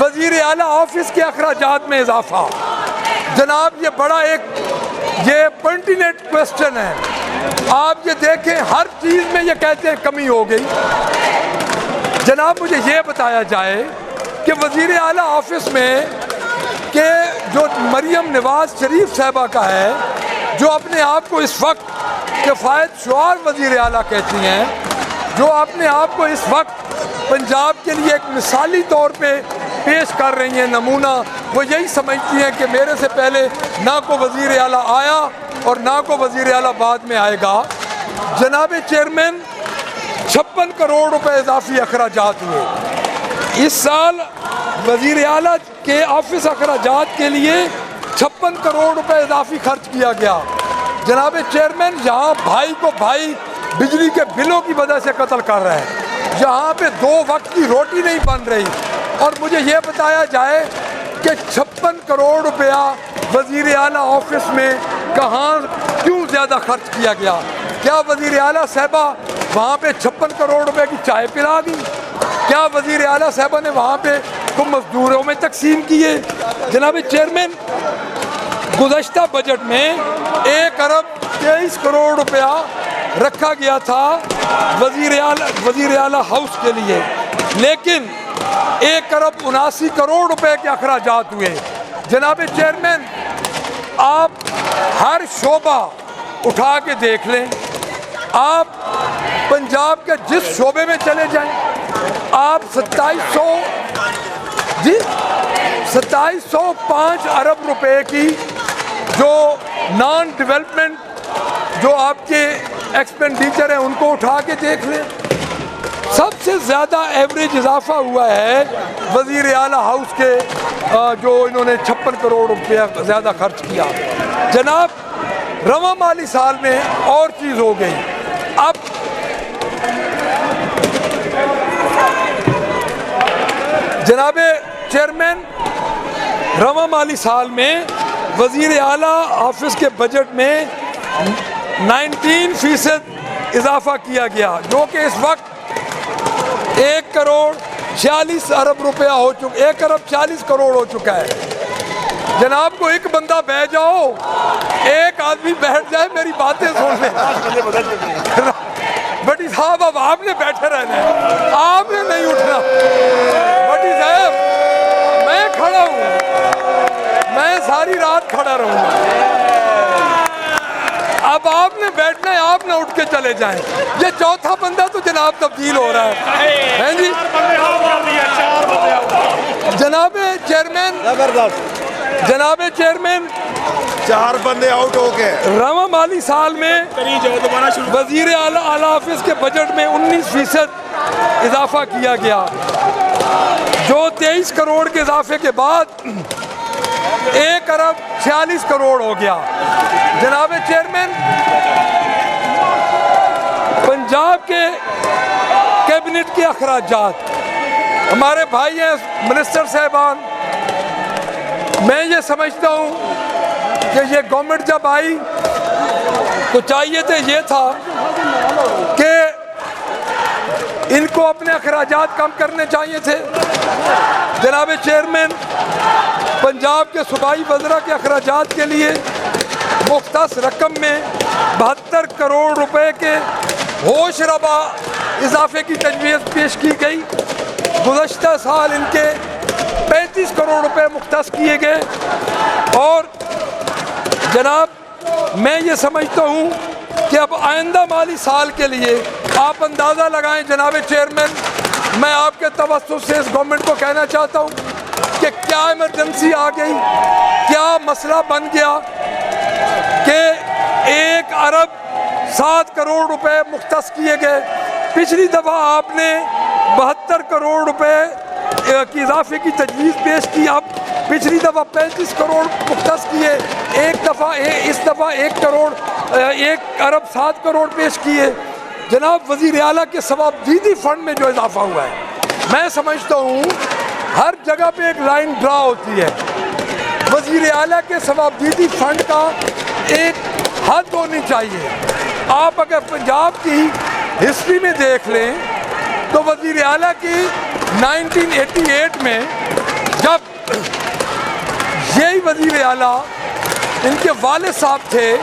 وزیر اعلیٰ آفس کے اخراجات میں اضافہ. جناب یہ بڑا یہ پرٹیننٹ کوشچن ہے. آپ یہ دیکھیں ہر چیز میں یہ کہتے ہیں کمی ہو گئی. جناب مجھے یہ بتایا جائے کہ وزیر اعلیٰ آفس میں کہ جو مریم نواز شریف صاحبہ کا ہے، جو اپنے آپ کو اس وقت کفایت شعار وزیر اعلیٰ کہتی ہیں، جو اپنے آپ کو اس وقت پنجاب کے لیے ایک مثالی طور پہ پیش کر رہی ہیں نمونہ، وہ یہی سمجھتی ہیں کہ میرے سے پہلے نہ کوئی وزیر اعلیٰ آیا اور نہ کوئی وزیر اعلیٰ بعد میں آئے گا. جناب چیئرمین 56 کروڑ روپے اضافی اخراجات ہوئے. اس سال وزیر اعلیٰ کے آفس اخراجات کے لیے 56 کروڑ روپے اضافی خرچ کیا گیا. جناب چیئرمین یہاں بھائی کو بھائی بجلی کے بلوں کی وجہ سے قتل کر رہے ہیں، یہاں پہ 2 وقت کی روٹی نہیں بن رہی، اور مجھے یہ بتایا جائے کہ 56 کروڑ روپیہ وزیر اعلیٰ آفس میں کہاں کیوں زیادہ خرچ کیا گیا؟ کیا وزیر اعلیٰ صاحبہ وہاں پہ 56 کروڑ روپے کی چائے پلا دی؟ کیا وزیر اعلیٰ صاحبہ نے وہاں پہ کو مزدوروں میں تقسیم کیے؟ جناب چیئرمین گزشتہ بجٹ میں 1 ارب 23 کروڑ روپیہ رکھا گیا تھا وزیر اعلیٰ ہاؤس کے لیے، لیکن 1 ارب 79 کروڑ روپے کے اخراجات ہوئے. جناب چیئرمین آپ ہر شعبہ اٹھا کے دیکھ لیں، آپ پنجاب کے جس شعبے میں چلے جائیں، آپ 2705 ارب روپے کی جو نان ڈیولپمنٹ جو آپ کے ایکسپینڈیچر ہیں ان کو اٹھا کے دیکھ لیں. سب سے زیادہ ایوریج اضافہ ہوا ہے وزیر اعلیٰ ہاؤس کے جو انہوں نے 56 کروڑ روپیہ زیادہ خرچ کیا. جناب رواں مالی سال میں اور چیز ہو گئی. اب جناب چیئرمین رواں مالی سال میں وزیر اعلیٰ آفس کے بجٹ میں 19% اضافہ کیا گیا، جو کہ اس وقت 1 کروڑ 46 ارب روپیہ ہو چکا، 1 ارب 40 کروڑ ہو چکا ہے. جناب کو ایک بندہ بیٹھ جاؤ، ایک آدمی بیٹھ جائے میری باتیں سن لیں. بٹی صاحب اب آپ نے بیٹھے رہنا ہے، آپ نے نہیں اٹھنا. بٹی صاحب میں کھڑا ہوں، میں ساری رات کھڑا رہوں گا. اب آپ نے بیٹھنا ہے، آپ نہ اٹھ کے چلے جائیں. یہ چوتھا بندہ تو جناب تبدیل ہو رہا ہے جی. جناب چیئرمین 4 بندے آؤٹ ہو گئے. رواں مالی سال میں وزیر اعلیٰ آفس کے بجٹ میں 19% اضافہ کیا گیا، جو 23 کروڑ کے اضافے کے بعد 1 ارب 46 کروڑ ہو گیا. جناب چیئرمین پنجاب کے کیبنٹ کے اخراجات، ہمارے بھائی ہیں منسٹر صاحبان، میں یہ سمجھتا ہوں کہ یہ گورنمنٹ جب آئی تو چاہیے تھے یہ تھا کہ ان کو اپنے اخراجات کم کرنے چاہیے تھے. جناب چیئرمین پنجاب کے صوبائی وزراء کے اخراجات کے لیے مختص رقم میں 72 کروڑ روپے کے ہوش ربا اضافے کی تجویز پیش کی گئی. گزشتہ سال ان کے 35 کروڑ روپے مختص کیے گئے. اور جناب میں یہ سمجھتا ہوں کہ اب آئندہ مالی سال کے لیے آپ اندازہ لگائیں. جناب چیئرمین میں آپ کے توسط سے اس گورنمنٹ کو کہنا چاہتا ہوں کہ کیا ایمرجنسی آ گئی، کیا مسئلہ بن گیا کہ 1 ارب 7 کروڑ روپے مختص کیے گئے. پچھلی دفعہ آپ نے 72 کروڑ روپے کی اضافے کی تجویز پیش کی، اب پچھلی دفعہ 35 کروڑ مختص کیے، اس دفعہ 1 ارب 7 کروڑ پیش کیے. جناب وزیر اعلیٰ کے ثوابدیدی فنڈ میں جو اضافہ ہوا ہے، میں سمجھتا ہوں ہر جگہ پہ ایک لائن ڈرا ہوتی ہے. وزیر اعلیٰ کے ثوابدیدی فنڈ کا ایک حد ہونی چاہیے. آپ اگر پنجاب کی ہسٹری میں دیکھ لیں تو وزیر اعلیٰ کی 1988 میں جب یہی وزیر اعلیٰ ان کے والد صاحب تھے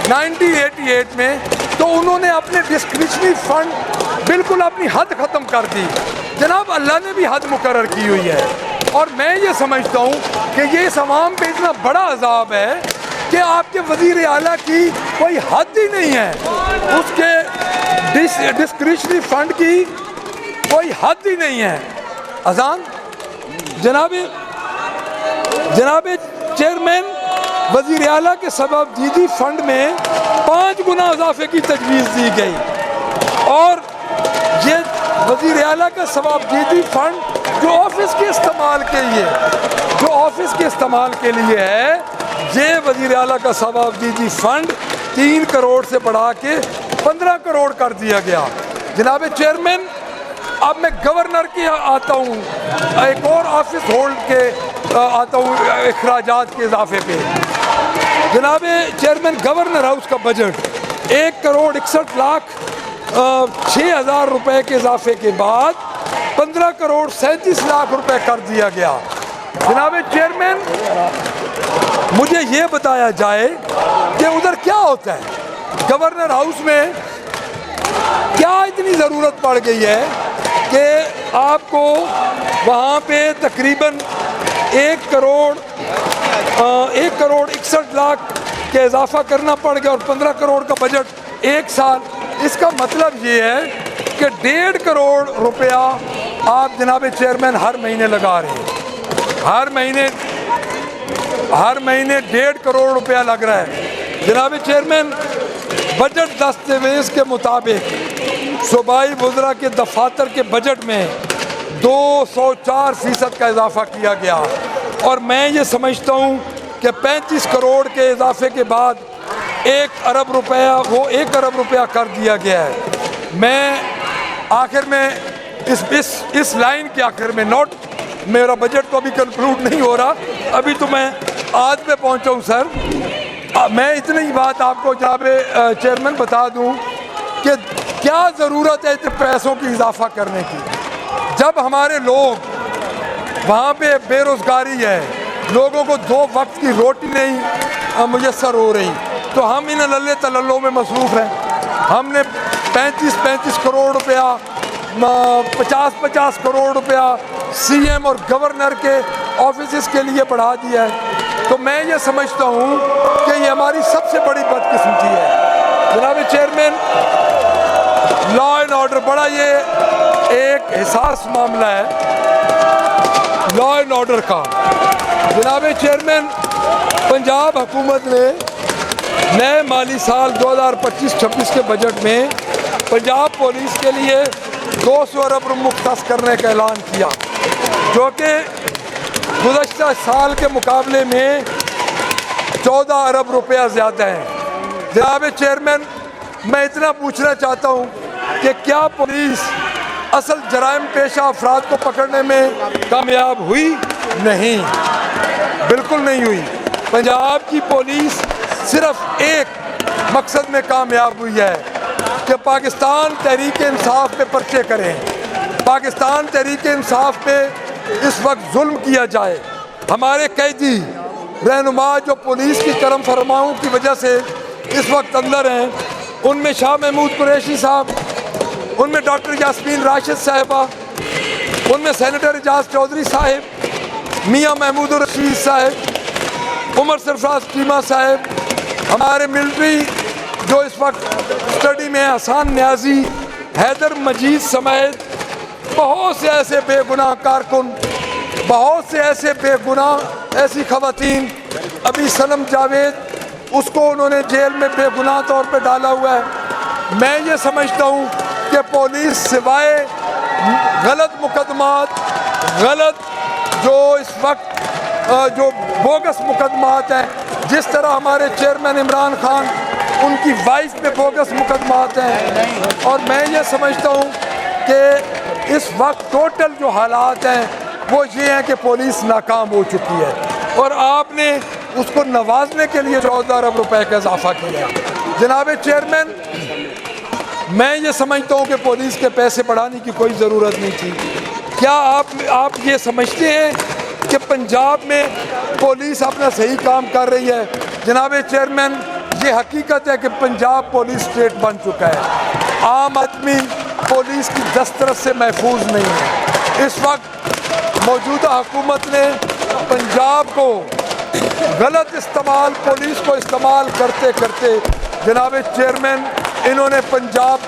1988 میں، تو انہوں نے اپنے ڈسکریشنری فنڈ بالکل اپنی حد ختم کر دی. جناب اللہ نے بھی حد مقرر کی ہوئی ہے، اور میں یہ سمجھتا ہوں کہ یہ اس عوام پہ اتنا بڑا عذاب ہے کہ آپ کے وزیر اعلیٰ کی کوئی حد ہی نہیں ہے، اس کے ڈسکریشنری فنڈ کی کوئی حد ہی نہیں ہے. اذان جناب چیئرمین، وزیر اعلیٰ کے سبب دیدی فنڈ میں 5 گنا اضافے کی تجویز دی گئی، اور یہ وزیر اعلیٰ کا سبب دیدی فنڈ جو آفس کے استعمال کے لیے ہے، یہ وزیر اعلیٰ کا سبب دیدی فنڈ 3 کروڑ سے بڑھا کے 15 کروڑ کر دیا گیا. جناب چیئرمین، اب میں گورنر کی آتا ہوں، ایک اور آفس ہولڈ کے آتا ہوں اخراجات کے اضافے پہ. جناب چیئرمین، گورنر ہاؤس کا بجٹ 1 کروڑ 61 لاکھ 6,000 روپے کے اضافے کے بعد 15 کروڑ 37 لاکھ روپے کر دیا گیا. جناب چیئرمین، مجھے یہ بتایا جائے کہ ادھر کیا ہوتا ہے، گورنر ہاؤس میں کیا اتنی ضرورت پڑ گئی ہے کہ آپ کو وہاں پہ تقریباً 1 کروڑ 61 لاکھ کے اضافہ کرنا پڑ گیا، اور 15 کروڑ کا بجٹ 1 سال. اس کا مطلب یہ ہے کہ 1.5 کروڑ روپیہ آپ جناب چیئرمین ہر مہینے لگا رہے ہیں، ہر مہینے 1.5 کروڑ روپیہ لگ رہا ہے. جناب چیئرمین، بجٹ دستاویز کے مطابق صوبائی وزراء کے دفاتر کے بجٹ میں 204% کا اضافہ کیا گیا، اور میں یہ سمجھتا ہوں کہ 35 کروڑ کے اضافے کے بعد 1 ارب روپیہ کر دیا گیا ہے. میں آخر میں اس لائن کے آخر میں میرا بجٹ تو ابھی کنکلوڈ نہیں ہو رہا، ابھی تو میں آج پہ پہنچا ہوں سر. میں اتنی بات آپ کو جناب چیئرمین بتا دوں کہ کیا ضرورت ہے پیسوں کی اضافہ کرنے کی، جب ہمارے لوگ وہاں پہ بے روزگاری ہے، لوگوں کو 2 وقت کی روٹی نہیں میسر ہو رہی، تو ہم ان للے تللوں میں مصروف ہیں. ہم نے 35 کروڑ روپیہ 50 کروڑ روپیہ سی ایم اور گورنر کے آفیسز کے لیے بڑھا دیا ہے. تو میں یہ سمجھتا ہوں کہ یہ ہماری سب سے بڑی بدقسمتی ہے. جناب چیئرمین، لا اینڈ آرڈر بڑا یہ ایک حساس معاملہ ہے لا اینڈ آرڈر کا. جناب چیئرمین، پنجاب حکومت نے نئے مالی سال 2025-26 کے بجٹ میں پنجاب پولیس کے لیے 200 ارب مختص کرنے کا اعلان کیا، جو کہ گزشتہ سال کے مقابلے میں 14 ارب روپیہ زیادہ ہیں. جناب چیئرمین، میں اتنا پوچھنا چاہتا ہوں کہ کیا پولیس اصل جرائم پیشہ افراد کو پکڑنے میں کامیاب ہوئی؟ نہیں، بالکل نہیں ہوئی. پنجاب کی پولیس صرف ایک مقصد میں کامیاب ہوئی ہے کہ پاکستان تحریک انصاف پہ پرچے کریں، پاکستان تحریک انصاف پہ اس وقت ظلم کیا جائے. ہمارے قیدی رہنما جو پولیس کی کرم فرماؤں کی وجہ سے اس وقت اندر ہیں، ان میں شاہ محمود قریشی صاحب، ان میں ڈاکٹر یاسمین راشد صاحبہ، ان میں سینیٹر اعجاز چودھری صاحب، میاں محمود الرشید صاحب، عمر سرفراز چیمہ صاحب، ہمارے ملٹری جو اس وقت اسٹڈی میں حسان نیازی، حیدر مجید سمیت بہت سے ایسے بے گناہ کارکن، بہت سے ایسے بے گناہ ایسی خواتین. ابھی سنم جاوید، اس کو انہوں نے جیل میں بے گناہ طور پہ ڈالا ہوا ہے. میں یہ سمجھتا ہوں کہ پولیس سوائے غلط مقدمات، غلط جو اس وقت جو بوگس مقدمات ہیں، جس طرح ہمارے چیئرمین عمران خان، ان کی وائف پہ بوگس مقدمات ہیں، اور میں یہ سمجھتا ہوں کہ اس وقت ٹوٹل جو حالات ہیں وہ یہ ہیں کہ پولیس ناکام ہو چکی ہے، اور آپ نے اس کو نوازنے کے لیے 14 ارب روپے کا اضافہ کیا. جناب چیئرمین، میں یہ سمجھتا ہوں کہ پولیس کے پیسے بڑھانے کی کوئی ضرورت نہیں تھی. کیا آپ یہ سمجھتے ہیں کہ پنجاب میں پولیس اپنا صحیح کام کر رہی ہے؟ جناب چیئرمین، یہ حقیقت ہے کہ پنجاب پولیس اسٹیٹ بن چکا ہے، عام آدمی پولیس کی دسترس سے محفوظ نہیں ہے۔ اس وقت موجودہ حکومت نے پنجاب کو غلط استعمال، پولیس کو استعمال کرتے کرتے جناب چیئرمین انہوں نے پنجاب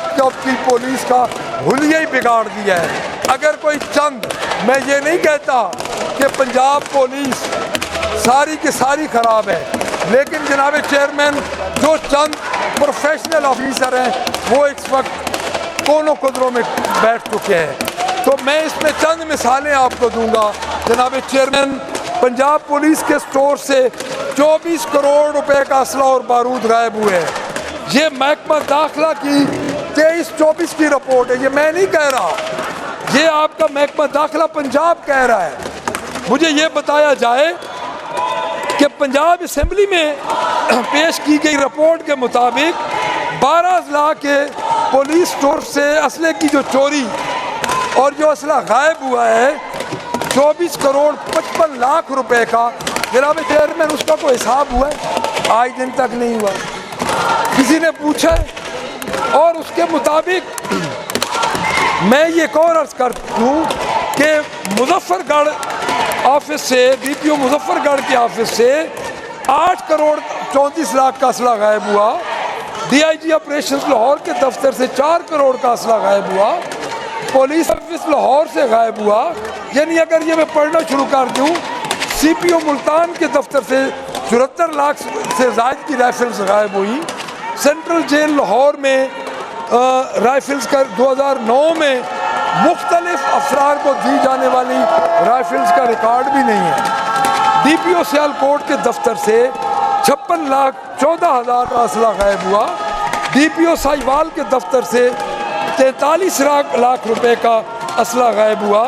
کی پولیس کا حلیہ ہی بگاڑ دیا ہے۔ اگر کوئی چند، میں یہ نہیں کہتا کہ پنجاب پولیس ساری کی ساری خراب ہے، لیکن جناب چیئرمین جو چند پروفیشنل آفیسر ہیں وہ اس وقت کونوں قدروں میں بیٹھ چکے ہیں۔ تو میں اس میں چند مثالیں آپ کو دوں گا۔ جناب چیئرمین، پنجاب پولیس کے سٹور سے 24 کروڑ روپے کا اسلحہ اور بارود غائب ہوئے ہیں۔ یہ محکمہ داخلہ کی 23-24 کی رپورٹ ہے، یہ میں نہیں کہہ رہا، یہ آپ کا محکمہ داخلہ پنجاب کہہ رہا ہے۔ مجھے یہ بتایا جائے کہ پنجاب اسمبلی میں پیش کی گئی رپورٹ کے مطابق 12 اضلاع کے پولیس سٹور سے اسلحے کی جو چوری اور جو اسلحہ غائب ہوا ہے 24 کروڑ 55 لاکھ روپے کا، جناب چیئرمین اس کا کوئی حساب ہوا ہے؟ آج دن تک نہیں ہوا، کسی نے پوچھا ہے؟ اور اس کے مطابق میں یہ ایک اور عرض کر دوں کہ مظفر گڑھ آفس سے، ڈی پی او مظفر گڑھ کے آفس سے 8 کروڑ 34 لاکھ کا اسلحہ غائب ہوا، D I G operations Lahore کے دفتر سے 4 کروڑ کا اسلحہ غائب ہوا، پولیس آفس لاہور سے غائب ہوا۔ یعنی اگر یہ میں پڑھنا شروع کر دوں، سی پی او ملتان کے دفتر سے 74 لاکھ سے زائد کی رائفلز غائب ہوئی، سینٹرل جیل لاہور میں رائفلز کا 2009 میں مختلف افراد کو دی جانے والی رائفلز کا ریکارڈ بھی نہیں ہے۔ ڈی پی او سیالکوٹ کے دفتر سے 56 لاکھ 14 ہزار کا اسلحہ غائب ہوا، ڈی پی او ساہیوال کے دفتر سے 43 لاکھ روپے کا اسلحہ غائب ہوا۔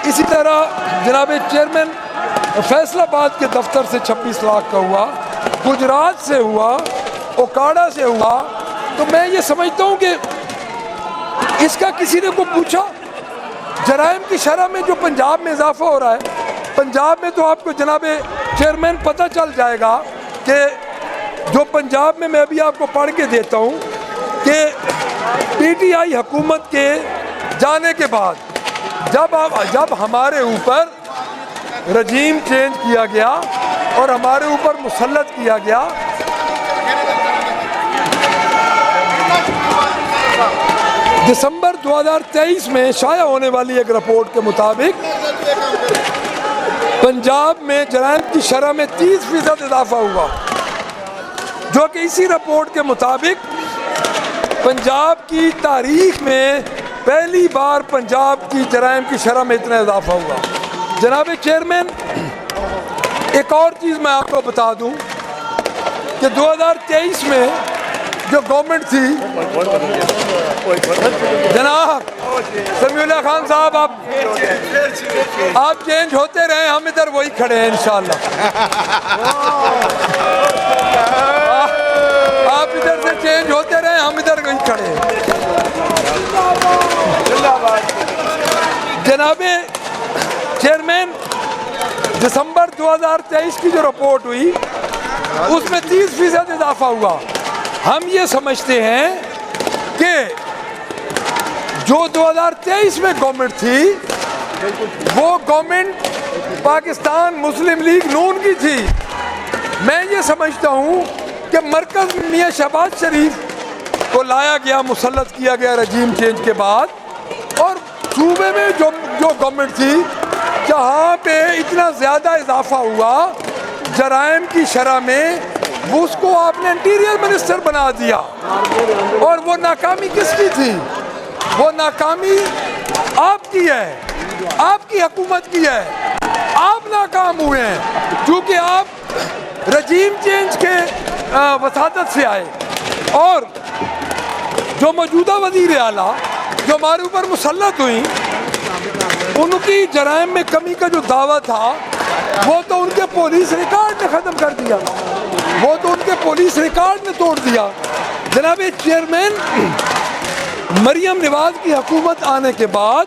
اسی طرح جناب چیئرمین فیصل آباد کے دفتر سے 26 لاکھ کا ہوا، گجرات سے ہوا، اوکاڑا سے ہوا۔ تو میں یہ سمجھتا ہوں کہ اس کا کسی نے کو پوچھا؟ جرائم کی شرح میں جو پنجاب میں اضافہ ہو رہا ہے، پنجاب میں تو آپ کو جناب چیئرمین پتہ چل جائے گا کہ جو پنجاب میں ابھی آپ کو پڑھ کے دیتا ہوں کہ پی ٹی آئی حکومت کے جانے کے بعد جب ہمارے اوپر رجیم چینج کیا گیا اور ہمارے اوپر مسلط کیا گیا، دسمبر 2023 میں شائع ہونے والی ایک رپورٹ کے مطابق پنجاب میں جرائم کی شرح میں 30% اضافہ ہوا، جو کہ اسی رپورٹ کے مطابق پنجاب کی تاریخ میں پہلی بار پنجاب کی جرائم کی شرح میں اتنا اضافہ ہوا۔ جناب چیئرمین، ایک اور چیز میں آپ کو بتا دوں کہ 2023 میں جو گورنمنٹ تھی، جناب سمیع اللہ خان صاحب، آپ چینج ہوتے رہے، ہم ادھر وہی کھڑے ہیں انشاءاللہ۔ آپ ادھر سے چینج ہوتے رہے، ہم ادھر وہی کھڑے ہیں۔ جناب چیئرمین، دسمبر 2023 کی جو رپورٹ ہوئی اس میں 30% اضافہ ہوا۔ ہم یہ سمجھتے ہیں کہ جو 2023 میں گورنمنٹ تھی وہ گورنمنٹ پاکستان مسلم لیگ نون کی تھی۔ میں یہ سمجھتا ہوں کہ مرکز میں میاں شہباز شریف کو لایا گیا، مسلط کیا گیا رجیم چینج کے بعد، اور صوبے میں جو گورنمنٹ تھی جہاں پہ اتنا زیادہ اضافہ ہوا جرائم کی شرح میں، اس کو آپ نے انٹیریئر منسٹر بنا دیا۔ اور وہ ناکامی کس کی تھی؟ وہ ناکامی آپ کی ہے، آپ کی حکومت کی ہے، آپ ناکام ہوئے ہیں کیونکہ آپ رجیم چینج کے وساطت سے آئے، اور جو موجودہ وزیر اعلیٰ جو ہمارے اوپر مسلط ہوئی، ان کی جرائم میں کمی کا جو دعویٰ تھا وہ تو ان کے پولیس ریکارڈ نے ختم کر دیا، وہ تو ان کے پولیس ریکارڈ نے توڑ دیا۔ جناب چیئرمین، مریم نواز کی حکومت آنے کے بعد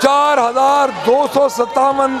4,257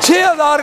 6,000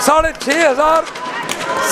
6,500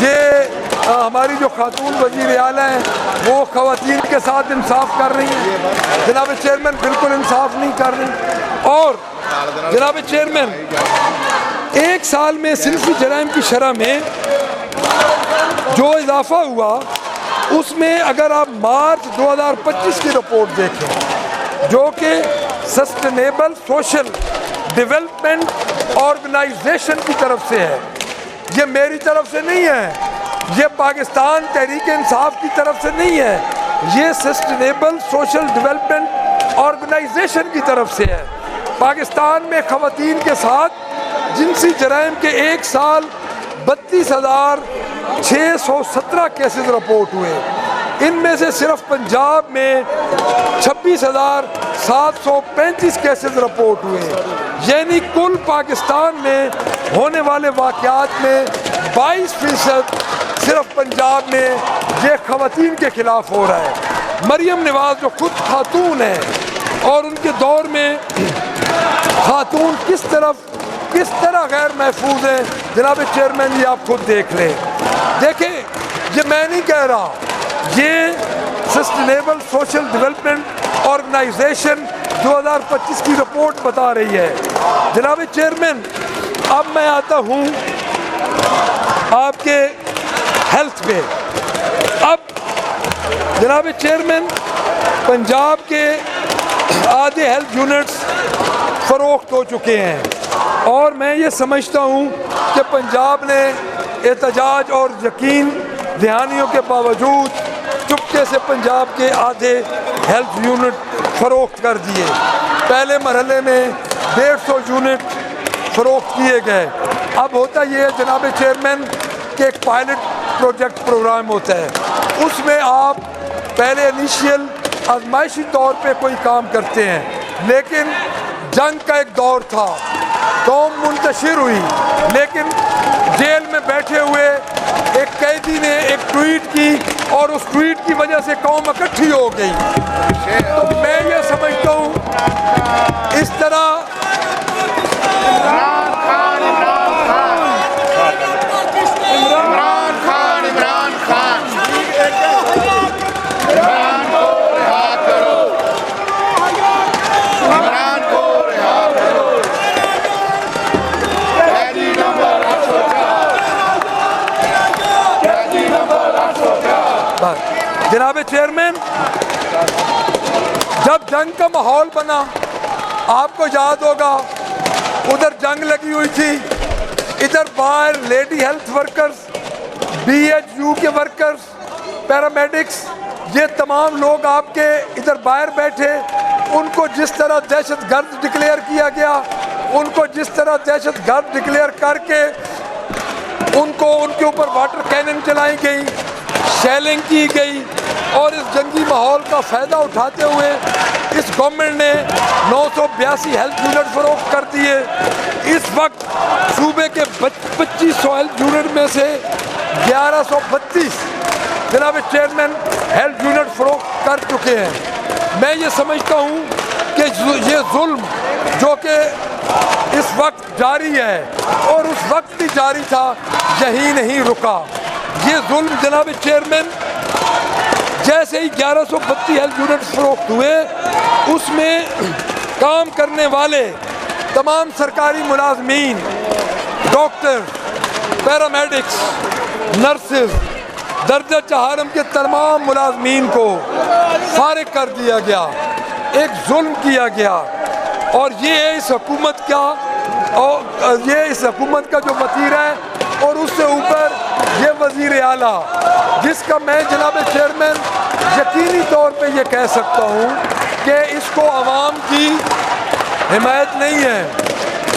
یہ ہماری جو خاتون وزیر اعلیٰ ہیں وہ خواتین کے ساتھ انصاف کر رہی ہیں؟ جناب چیئرمین بالکل انصاف نہیں کر رہی. اور جناب چیئرمین 1 سال میں صنفی جرائم کی شرح میں جو اضافہ ہوا اس میں اگر آپ مارچ 2025 کی رپورٹ دیکھیں جو کہ سسٹینیبل سوشل ڈیولپمنٹ آرگنائزیشن کی طرف سے ہے، یہ میری طرف سے نہیں ہے، یہ پاکستان تحریک انصاف کی طرف سے نہیں ہے، یہ سسٹینیبل سوشل ڈیولپمنٹ آرگنائزیشن کی طرف سے ہے. پاکستان میں خواتین کے ساتھ جنسی جرائم کے 1 سال 32,617 کیسز رپورٹ ہوئے. ان میں سے صرف پنجاب میں 26,735 کیسز رپورٹ ہوئے. یعنی کل پاکستان میں ہونے والے واقعات میں 22% صرف پنجاب میں یہ خواتین کے خلاف ہو رہا ہے. مریم نواز جو خود خاتون ہے اور ان کے دور میں خاتون کس طرح غیر محفوظ ہیں جناب چیئرمین یہ آپ خود دیکھ لیں. دیکھیں یہ میں نہیں کہہ رہا، یہ سسٹینیبل سوشل ڈیولپمنٹ آرگنائزیشن 2025 کی رپورٹ بتا رہی ہے. جناب چیئرمین اب میں آتا ہوں آپ کے ہیلتھ پہ. اب جناب چیئرمین پنجاب کے آدھے ہیلتھ یونٹس فروخت ہو چکے ہیں اور میں یہ سمجھتا ہوں کہ پنجاب نے احتجاج اور یقین دہانیوں کے باوجود چپکے سے پنجاب کے آدھے ہیلتھ یونٹ فروخت کر دیے. پہلے مرحلے میں 150 یونٹ فروخت کیے گئے. اب ہوتا یہ ہے جناب چیئرمین کہ ایک پائلٹ پروجیکٹ پروگرام ہوتا ہے، اس میں آپ پہلے انیشیل آزمائشی طور پہ کوئی کام کرتے ہیں، لیکن جنگ کا ایک دور تھا، قوم منتشر ہوئی، لیکن جیل میں بیٹھے ہوئے ایک قیدی نے ایک ٹویٹ کی اور اس ٹویٹ کی وجہ سے قوم اکٹھی ہو گئی. تو میں یہ سمجھتا ہوں اس طرح جناب چیئرمین جب جنگ کا ماحول بنا آپ کو یاد ہوگا ادھر جنگ لگی ہوئی تھی، ادھر باہر لیڈی ہیلتھ ورکرز، BHU کے ورکرز، پیرامیڈکس، یہ تمام لوگ آپ کے ادھر باہر بیٹھے. ان کو جس طرح دہشت گرد ڈکلیئر کیا گیا، ان کو جس طرح دہشت گرد ڈکلیئر کر کے ان کے اوپر واٹر کینن چلائی گئی، شیلنگ کی گئی، اور اس جنگی ماحول کا فائدہ اٹھاتے ہوئے اس گورنمنٹ نے 982 ہیلتھ یونٹ فروخت کر دیے. اس وقت صوبے کے 2500 ہیلتھ یونٹ میں سے 1132 جناب چیئرمین ہیلتھ یونٹ فروخت کر چکے ہیں. میں یہ سمجھتا ہوں کہ یہ ظلم جو کہ اس وقت جاری ہے اور اس وقت بھی جاری تھا یہی نہیں رکا. یہ ظلم جناب چیئرمین جیسے ہی 1132 ہیلتھ یونٹ فروخت ہوئے اس میں کام کرنے والے تمام سرکاری ملازمین، ڈاکٹر، پیرامیڈکس، نرسز، درجہ چہارم کے تمام ملازمین کو فارغ کر دیا گیا. ایک ظلم کیا گیا اور یہ اس حکومت کا جو وزیر ہے اور اس سے اوپر یہ وزیر اعلیٰ جس کا میں جناب چیئرمین یقینی طور پہ یہ کہہ سکتا ہوں کہ اس کو عوام کی حمایت نہیں ہے،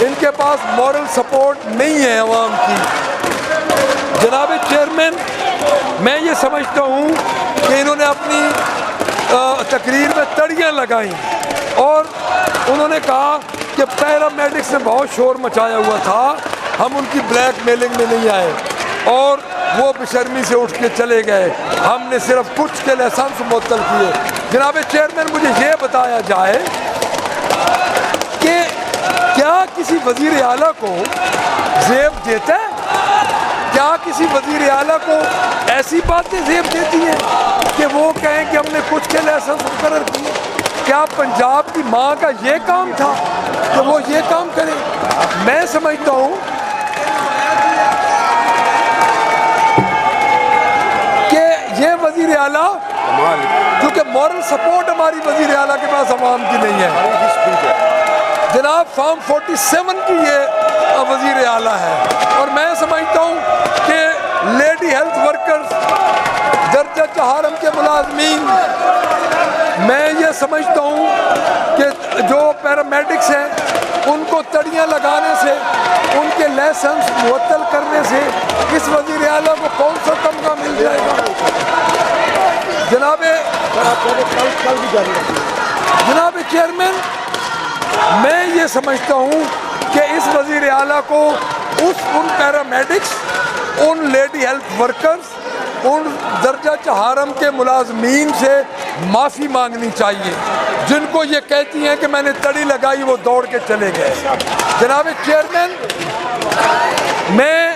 ان کے پاس مورل سپورٹ نہیں ہے عوام کی. جناب چیئرمین میں یہ سمجھتا ہوں کہ انہوں نے اپنی تقریر میں تڑیاں لگائیں اور انہوں نے کہا کہ پیرامیڈکس نے بہت شور مچایا ہوا تھا، ہم ان کی بلیک میلنگ میں نہیں آئے اور وہ بشرمی سے اٹھ کے چلے گئے، ہم نے صرف کچھ کے لائسنس معطل کیے. جناب چیئرمین مجھے یہ بتایا جائے کہ کیا کسی وزیر اعلیٰ کو زیب دیتا ہے؟ کیا کیا کسی وزیر اعلیٰ کو ایسی باتیں زیب دیتی ہیں کہ وہ کہیں کہ ہم نے کچھ کے لائسنس مقرر کیے؟ کیا پنجاب کی ماں کا یہ کام تھا کہ وہ یہ کام کرے؟ میں سمجھتا ہوں کہ یہ وزیر اعلیٰ، کیونکہ مورل سپورٹ ہماری وزیر اعلیٰ کے پاس عوام کی نہیں ہے، جناب فارم 47 کی یہ وزیر اعلیٰ ہے، اور میں سمجھتا ہوں کہ لیڈی ہیلتھ ورکرز، درجہ چہارم کے ملازمین، میں یہ سمجھتا ہوں کہ جو پیرامیڈکس ہیں ان کو تڑیاں لگانے سے، ان کے لائسنس معطل کرنے سے اس وزیر اعلیٰ کو کون سا تمغہ مل جائے گا؟ جناب چیئرمین، میں یہ سمجھتا ہوں کہ اس وزیر اعلیٰ کو ان پیرامیڈکس، ان لیڈی ہیلتھ ورکرز، ان درجہ چہارم کے ملازمین سے معافی مانگنی چاہیے جن کو یہ کہتی ہیں کہ میں نے تڑی لگائی، وہ دوڑ کے چلے گئے۔ جناب چیئرمین، میں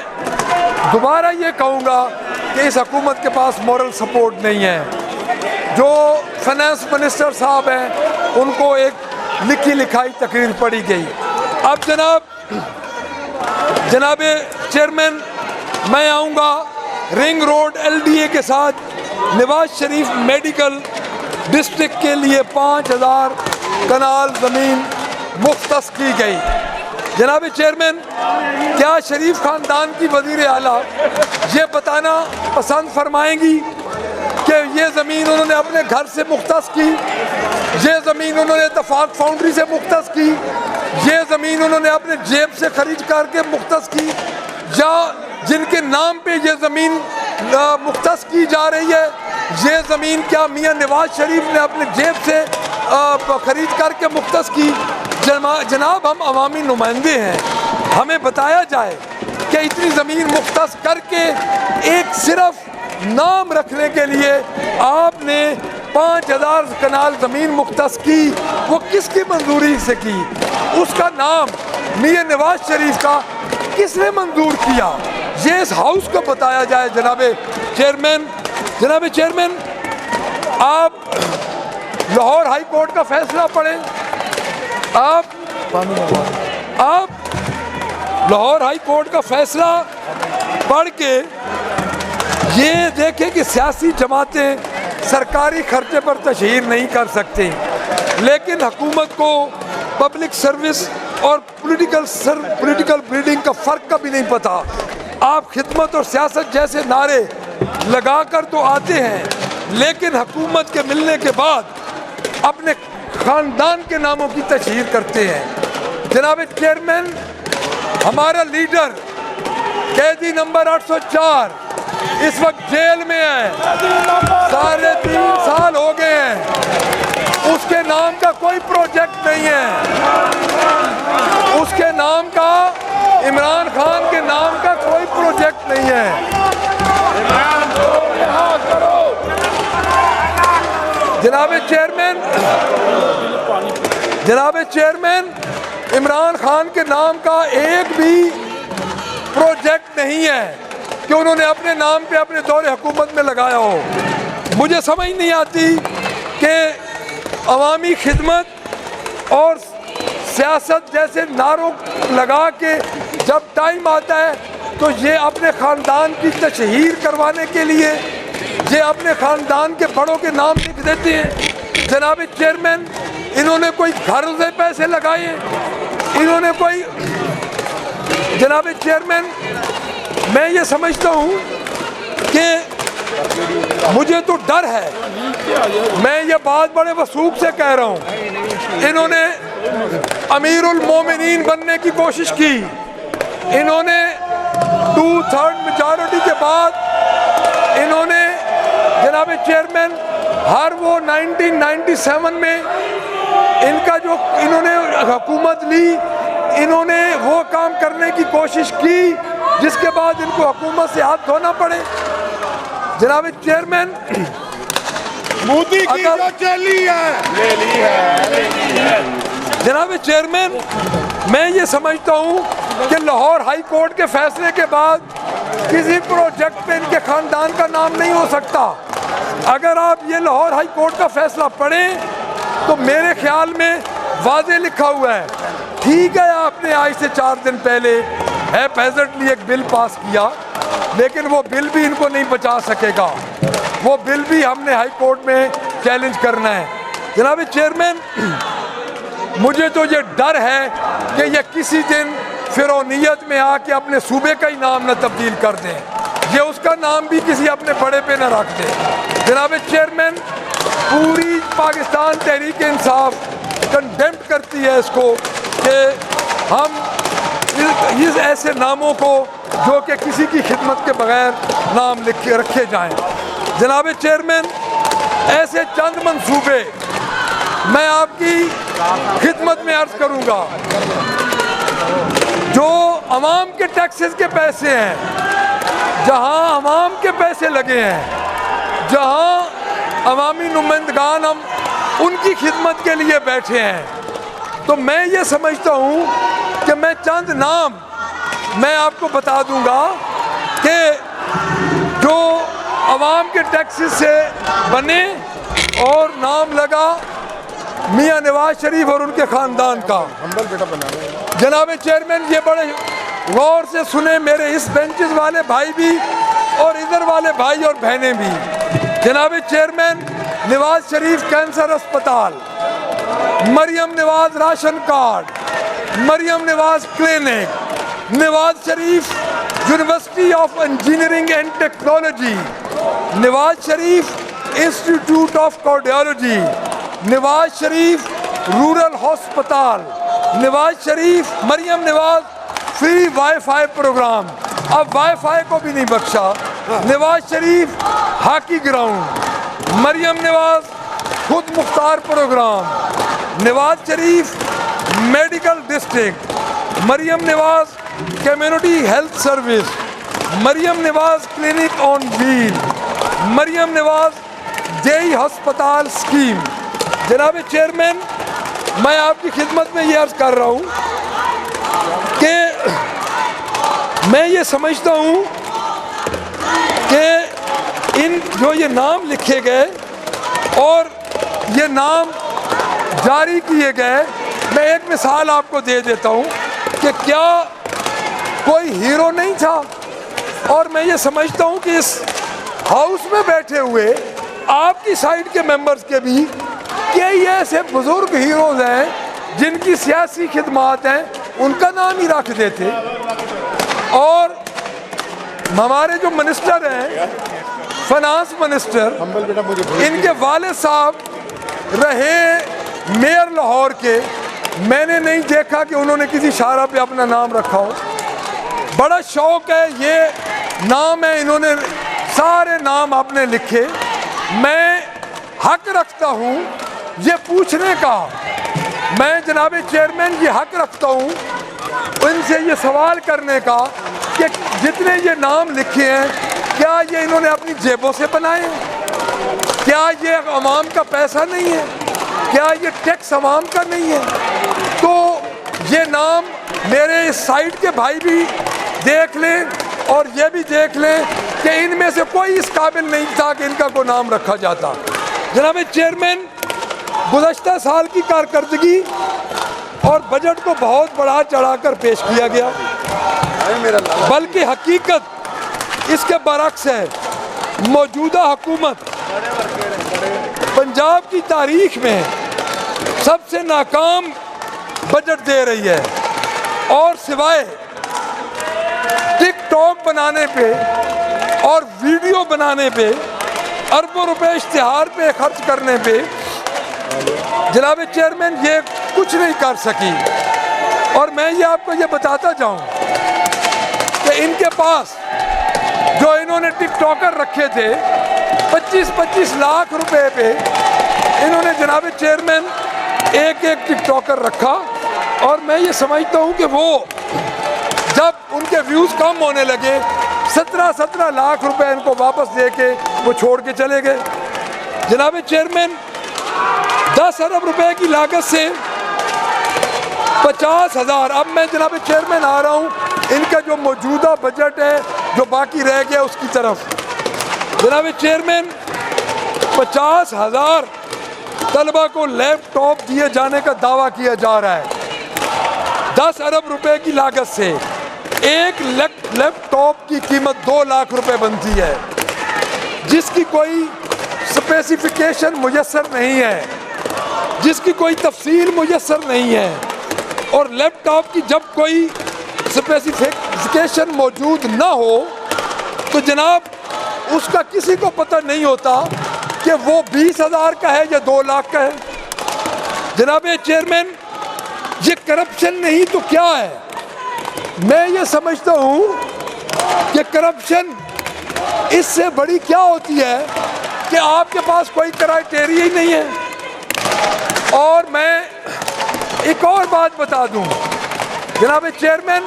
دوبارہ یہ کہوں گا کہ اس حکومت کے پاس مورل سپورٹ نہیں ہے۔ جو فائنانس منسٹر صاحب ہیں ان کو ایک لکھی لکھائی تقریر پڑھی گئی۔ اب جناب چیئرمین، میں آؤں گا رنگ روڈ LDA کے ساتھ نواز شریف میڈیکل ڈسٹرکٹ کے لیے 5000 کنال زمین مختص کی گئی۔ جناب چیئرمین، کیا شریف خاندان کی وزیر اعلیٰ یہ بتانا پسند فرمائیں گی کہ یہ زمین انہوں نے اپنے گھر سے مختص کی، یہ زمین انہوں نے اتفاق فاؤنڈری سے مختص کی، یہ زمین انہوں نے اپنے جیب سے خرید کر کے مختص کی، یا جن کے نام پہ یہ زمین مختص کی جا رہی ہے یہ زمین کیا میاں نواز شریف نے اپنے جیب سے خرید کر کے مختص کی؟ جناب، ہم عوامی نمائندے ہیں، ہمیں بتایا جائے کہ اتنی زمین مختص کر کے ایک صرف نام رکھنے کے لیے آپ نے 5000 کنال زمین مختص کی، وہ کس کی منظوری سے کی؟ اس کا نام میاں نواز شریف کا کس نے منظور کیا؟ یہ اس ہاؤس کو بتایا جائے۔ جناب چیئرمین، آپ لاہور ہائی کورٹ کا فیصلہ پڑھیں، آپ لاہور ہائی کورٹ کا فیصلہ پڑھ کے یہ دیکھیں کہ سیاسی جماعتیں سرکاری خرچے پر تشہیر نہیں کر سکتی، لیکن حکومت کو پبلک سروس اور پولیٹیکل بریڈنگ کا فرق کا بھی نہیں پتہ۔ آپ خدمت اور سیاست جیسے نعرے لگا کر تو آتے ہیں، لیکن حکومت کے ملنے کے بعد اپنے خاندان کے ناموں کی تشہیر کرتے ہیں۔ جناب چیئرمین، ہمارا لیڈر قیدی نمبر 804 اس وقت جیل میں ہے، 3.5 سال ہو گئے ہیں، اس کے نام کا کوئی پروجیکٹ نہیں ہے، اس کے نام کا، عمران خان کے نام کا کوئی پروجیکٹ نہیں ہے۔ جناب چیئرمین، عمران خان کے نام کا ایک بھی پروجیکٹ نہیں ہے کہ انہوں نے اپنے نام پہ اپنے دور حکومت میں لگایا ہو۔ مجھے سمجھ نہیں آتی کہ عوامی خدمت اور سیاست جیسے نعروں لگا کے جب ٹائم آتا ہے تو یہ اپنے خاندان کی تشہیر کروانے کے لیے یہ اپنے خاندان کے بڑوں کے نام لکھ دیتے ہیں۔ جناب چیئرمین، انہوں نے کوئی گھر سے پیسے لگائے، انہوں نے کوئی، جناب چیئرمین، میں یہ سمجھتا ہوں کہ مجھے تو ڈر ہے، میں یہ بات بڑے وثوق سے کہہ رہا ہوں، انہوں نے امیر المومنین بننے کی کوشش کی، انہوں نے 2/3 میجارٹی کے بعد انہوں نے، جناب چیئرمین، ہر وہ 1997 میں ان کا جو انہوں نے حکومت لی، انہوں نے وہ کام کرنے کی کوشش کی جس کے بعد ان کو حکومت سے ہاتھ دھونا پڑے۔ جناب چیئرمین، مودی کی جو چلی ہے، جناب چیئرمین، میں یہ سمجھتا ہوں کہ لاہور ہائی کورٹ کے فیصلے کے بعد کسی پروجیکٹ پہ ان کے خاندان کا نام نہیں ہو سکتا۔ اگر آپ یہ لاہور ہائی کورٹ کا فیصلہ پڑھیں تو میرے خیال میں واضح لکھا ہوا ہے۔ ٹھیک ہے آپ نے آج سے 4 دن پہلے ہیپیزٹلی ایک بل پاس کیا، لیکن وہ بل بھی ان کو نہیں بچا سکے گا، وہ بل بھی ہم نے ہائی کورٹ میں چیلنج کرنا ہے۔ جناب چیئرمین، مجھے تو یہ ڈر ہے کہ یہ کسی دن فرعونیت میں آ کے اپنے صوبے کا ہی نام نہ تبدیل کر دیں، یہ اس کا نام بھی کسی اپنے بڑے پہ نہ رکھ دیں۔ جناب چیئرمین، پوری پاکستان تحریک انصاف کنڈیمڈ کرتی ہے اس کو کہ ہم اس ایسے ناموں کو جو کہ کسی کی خدمت کے بغیر نام رکھے جائیں۔ جناب چیئرمین، ایسے چند منصوبے میں آپ کی خدمت میں عرض کروں گا جو عوام کے ٹیکسز کے پیسے ہیں، جہاں عوام کے پیسے لگے ہیں، جہاں عوامی نمائندگان ہم ان کی خدمت کے لیے بیٹھے ہیں، تو میں یہ سمجھتا ہوں کہ میں چند نام میں آپ کو بتا دوں گا کہ جو عوام کے ٹیکسز سے بنے اور نام لگا میاں نواز شریف اور ان کے خاندان کا۔ جناب چیئرمین، یہ بڑے غور سے سنیں میرے اس بینچز والے بھائی بھی اور ادھر والے بھائی اور بہنیں بھی۔ جناب چیئرمین، نواز شریف کینسر اسپتال، Maryam Nawaz ration card, Maryam Nawaz clinic, Nawaz Sharif university of engineering and technology, Nawaz Sharif institute of cardiology, Nawaz Sharif rural ہسپتال، Nawaz Sharif Maryam Nawaz free Wi-Fi programme, اب وائی فائی کو بھی نہیں بخشا، نواز شریف ہاکی گراؤنڈ، مریم نواز خود مختار programme, Nawaz Sharif medical district, Maryam Nawaz community health service, مریم نواز کلینک آن ویل، مریم نواز جے ہسپتال اسکیم۔ جناب چیئرمین، میں آپ کی خدمت میں یہ عرض کر رہا ہوں کہ میں یہ سمجھتا ہوں کہ ان جو یہ نام لکھے گئے اور یہ نام جاری کیے گئے، میں ایک مثال آپ کو دے دیتا ہوں کہ کیا کوئی ہیرو نہیں تھا، اور میں یہ سمجھتا ہوں کہ اس ہاؤس میں بیٹھے ہوئے آپ کی سائڈ کے ممبرز کے بھی کئی ایسے بزرگ ہیروز ہیں جن کی سیاسی خدمات ہیں، ان کا نام ہی رکھ دیتے۔ اور ہمارے جو منسٹر ہیں، فنانس منسٹر، ان کے والد صاحب رہے میئر لاہور کے، میں نے نہیں دیکھا کہ انہوں نے کسی شاہراہ پہ اپنا نام رکھا ہو۔ بڑا شوق ہے، یہ نام ہے، انہوں نے سارے نام آپ نے لکھے۔ میں حق رکھتا ہوں یہ پوچھنے کا، میں جناب چیئرمین یہ حق رکھتا ہوں ان سے یہ سوال کرنے کا کہ جتنے یہ نام لکھے ہیں، کیا یہ انہوں نے اپنی جیبوں سے بنائے ہیں؟ کیا یہ عوام کا پیسہ نہیں ہے؟ کیا یہ ٹیکس عوام کا نہیں ہے؟ تو یہ نام میرے اس سائڈ کے بھائی بھی دیکھ لیں اور یہ بھی دیکھ لیں کہ ان میں سے کوئی اس قابل نہیں تھا کہ ان کا کوئی نام رکھا جاتا۔ جناب چیئرمین، گزشتہ سال کی کارکردگی اور بجٹ کو بہت بڑھا چڑھا کر پیش کیا گیا، بلکہ حقیقت اس کے برعکس ہے۔ موجودہ حکومت پنجاب کی تاریخ میں سب سے ناکام بجٹ دے رہی ہے، اور سوائے ٹک ٹاک بنانے پہ اور ویڈیو بنانے پہ، اربوں روپے اشتہار پہ خرچ کرنے پہ، جناب چیئرمین یہ کچھ نہیں کر سکی۔ اور میں یہ آپ کو یہ بتاتا جاؤں کہ ان کے پاس جو انہوں نے ٹک ٹاکر رکھے تھے 25 لاکھ روپے پہ انہوں نے جناب چیئرمین ایک ٹک ٹاکر رکھا، اور میں یہ سمجھتا ہوں کہ وہ جب ان کے ویوز کم ہونے لگے 17 لاکھ روپے ان کو واپس دے کے وہ چھوڑ کے چلے گئے۔ جناب چیئرمین، 10 ارب روپے کی لاگت سے 50,000، اب میں جناب چیئرمین آ رہا ہوں، ان کا جو موجودہ بجٹ ہے جو باقی رہ گیا اس کی طرف۔ جناب چیئرمین، 50,000 طلبہ کو لیپ ٹاپ دیے جانے کا دعویٰ کیا جا رہا ہے 10 ارب روپے کی لاگت سے۔ ایک لیپ ٹاپ کی قیمت 2 لاکھ روپے بنتی ہے، جس کی کوئی اسپیسیفیکیشن میسر نہیں ہے، جس کی کوئی تفصیل میسر نہیں ہے۔ اور لیپ ٹاپ کی جب کوئی اسپیسیفیکیشن موجود نہ ہو تو جناب اس کا کسی کو پتہ نہیں ہوتا کہ وہ 20,000 کا ہے یا 2 لاکھ کا ہے۔ جناب چیئرمین، یہ کرپشن نہیں تو کیا ہے؟ میں یہ سمجھتا ہوں کہ کرپشن اس سے بڑی کیا ہوتی ہے کہ آپ کے پاس کوئی کرائیٹیریا ہی نہیں ہے۔ اور میں ایک اور بات بتا دوں جناب چیئرمین،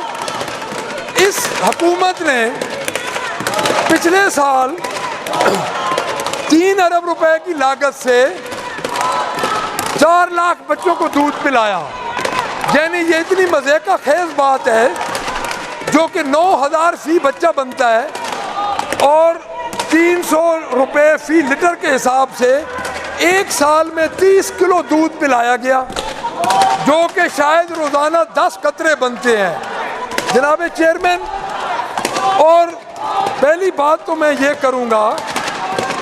اس حکومت نے پچھلے سال 3 ارب روپے کی لاگت سے 4 لاکھ بچوں کو دودھ پلایا۔ یعنی یہ اتنی مزے کا خیز بات ہے جو کہ 9,000 فی بچہ بنتا ہے اور 300 روپے فی لیٹر کے حساب سے ایک سال میں 30 کلو دودھ پلایا گیا، جو کہ شاید روزانہ 10 قطرے بنتے ہیں۔ جناب چیئرمین، اور پہلی بات تو میں یہ کروں گا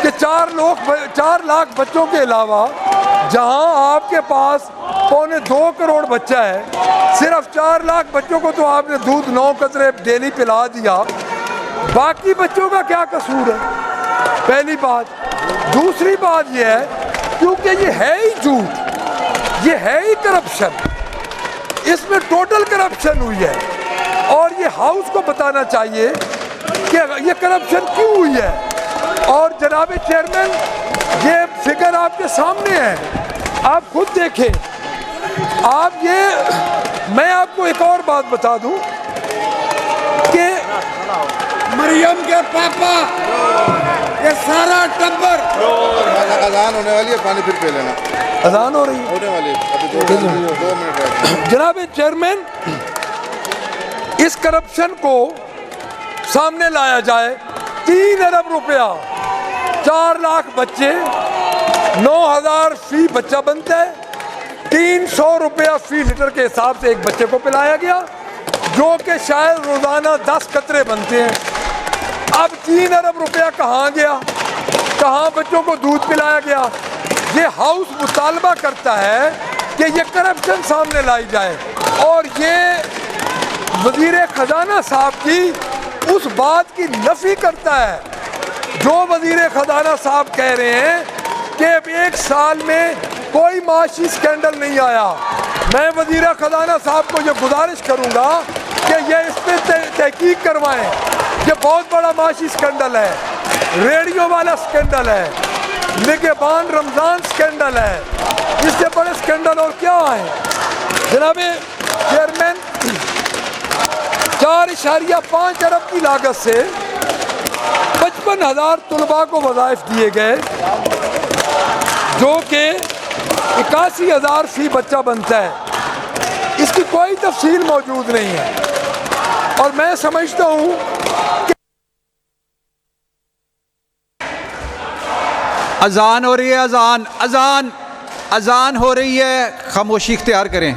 کہ 4 لاکھ بچوں کے علاوہ جہاں آپ کے پاس 2.25 کروڑ بچہ ہے، صرف 4 لاکھ بچوں کو تو آپ نے دودھ 9 قطرے ڈیلی پلا دیا، باقی بچوں کا کیا قصور ہے؟ پہلی بات۔ دوسری بات یہ ہے، کیونکہ یہ ہے ہی جھوٹ، یہ ہے ہی کرپشن، اس میں ٹوٹل کرپشن ہوئی ہے، اور یہ ہاؤس کو بتانا چاہیے کہ یہ کرپشن کیوں ہوئی ہے۔ اور جناب چیئرمین، یہ فگر آپ کے سامنے ہے، آپ خود دیکھیں۔ میں آپ کو ایک اور بات بتا دوں کہ مریم کے پاپا، یہ سارا ٹبر، اذان ہونے والی ہے، پانی پھر پی لینا، اذان ہو رہی ہے ہونے والی ہے، ابھی 2 منٹ رہ۔ جناب چیئرمین، اس کرپشن کو سامنے لایا جائے۔ 3 ارب روپیہ، 4 لاکھ بچے، 9,000 فی بچہ بنتا ہے، 300 روپیہ فی لیٹر کے حساب سے ایک بچے کو پلایا گیا، جو کہ شاید روزانہ 10 قطرے بنتے ہیں۔ اب 3 ارب روپیہ کہاں گیا؟ کہاں بچوں کو دودھ پلایا گیا؟ یہ ہاؤس مطالبہ کرتا ہے کہ یہ کرپشن سامنے لائی جائے، اور یہ وزیر خزانہ صاحب کی اس بات کی نفی کرتا ہے جو وزیر خزانہ صاحب کہہ رہے ہیں کہ 1 سال میں کوئی معاشی سکینڈل نہیں آیا۔ میں وزیر خزانہ صاحب کو یہ گزارش کروں گا کہ یہ اس پہ تحقیق کروائیں۔ یہ بہت بڑا معاشی سکینڈل ہے، ریڈیو والا سکینڈل ہے، نگہبان رمضان سکینڈل ہے، اس سے بڑے سکینڈل اور کیا ہیں؟ جناب چیئرمین، 4.5 ارب کی لاگت سے 55,000 طلباء کو وظائف دیے گئے، جو کہ 81,000 فی بچہ بنتا ہے۔ اس کی کوئی تفصیل موجود نہیں ہے، اور میں سمجھتا ہوں کہ اذان ہو رہی ہے، اذان ہو رہی ہے، خاموشی اختیار کریں۔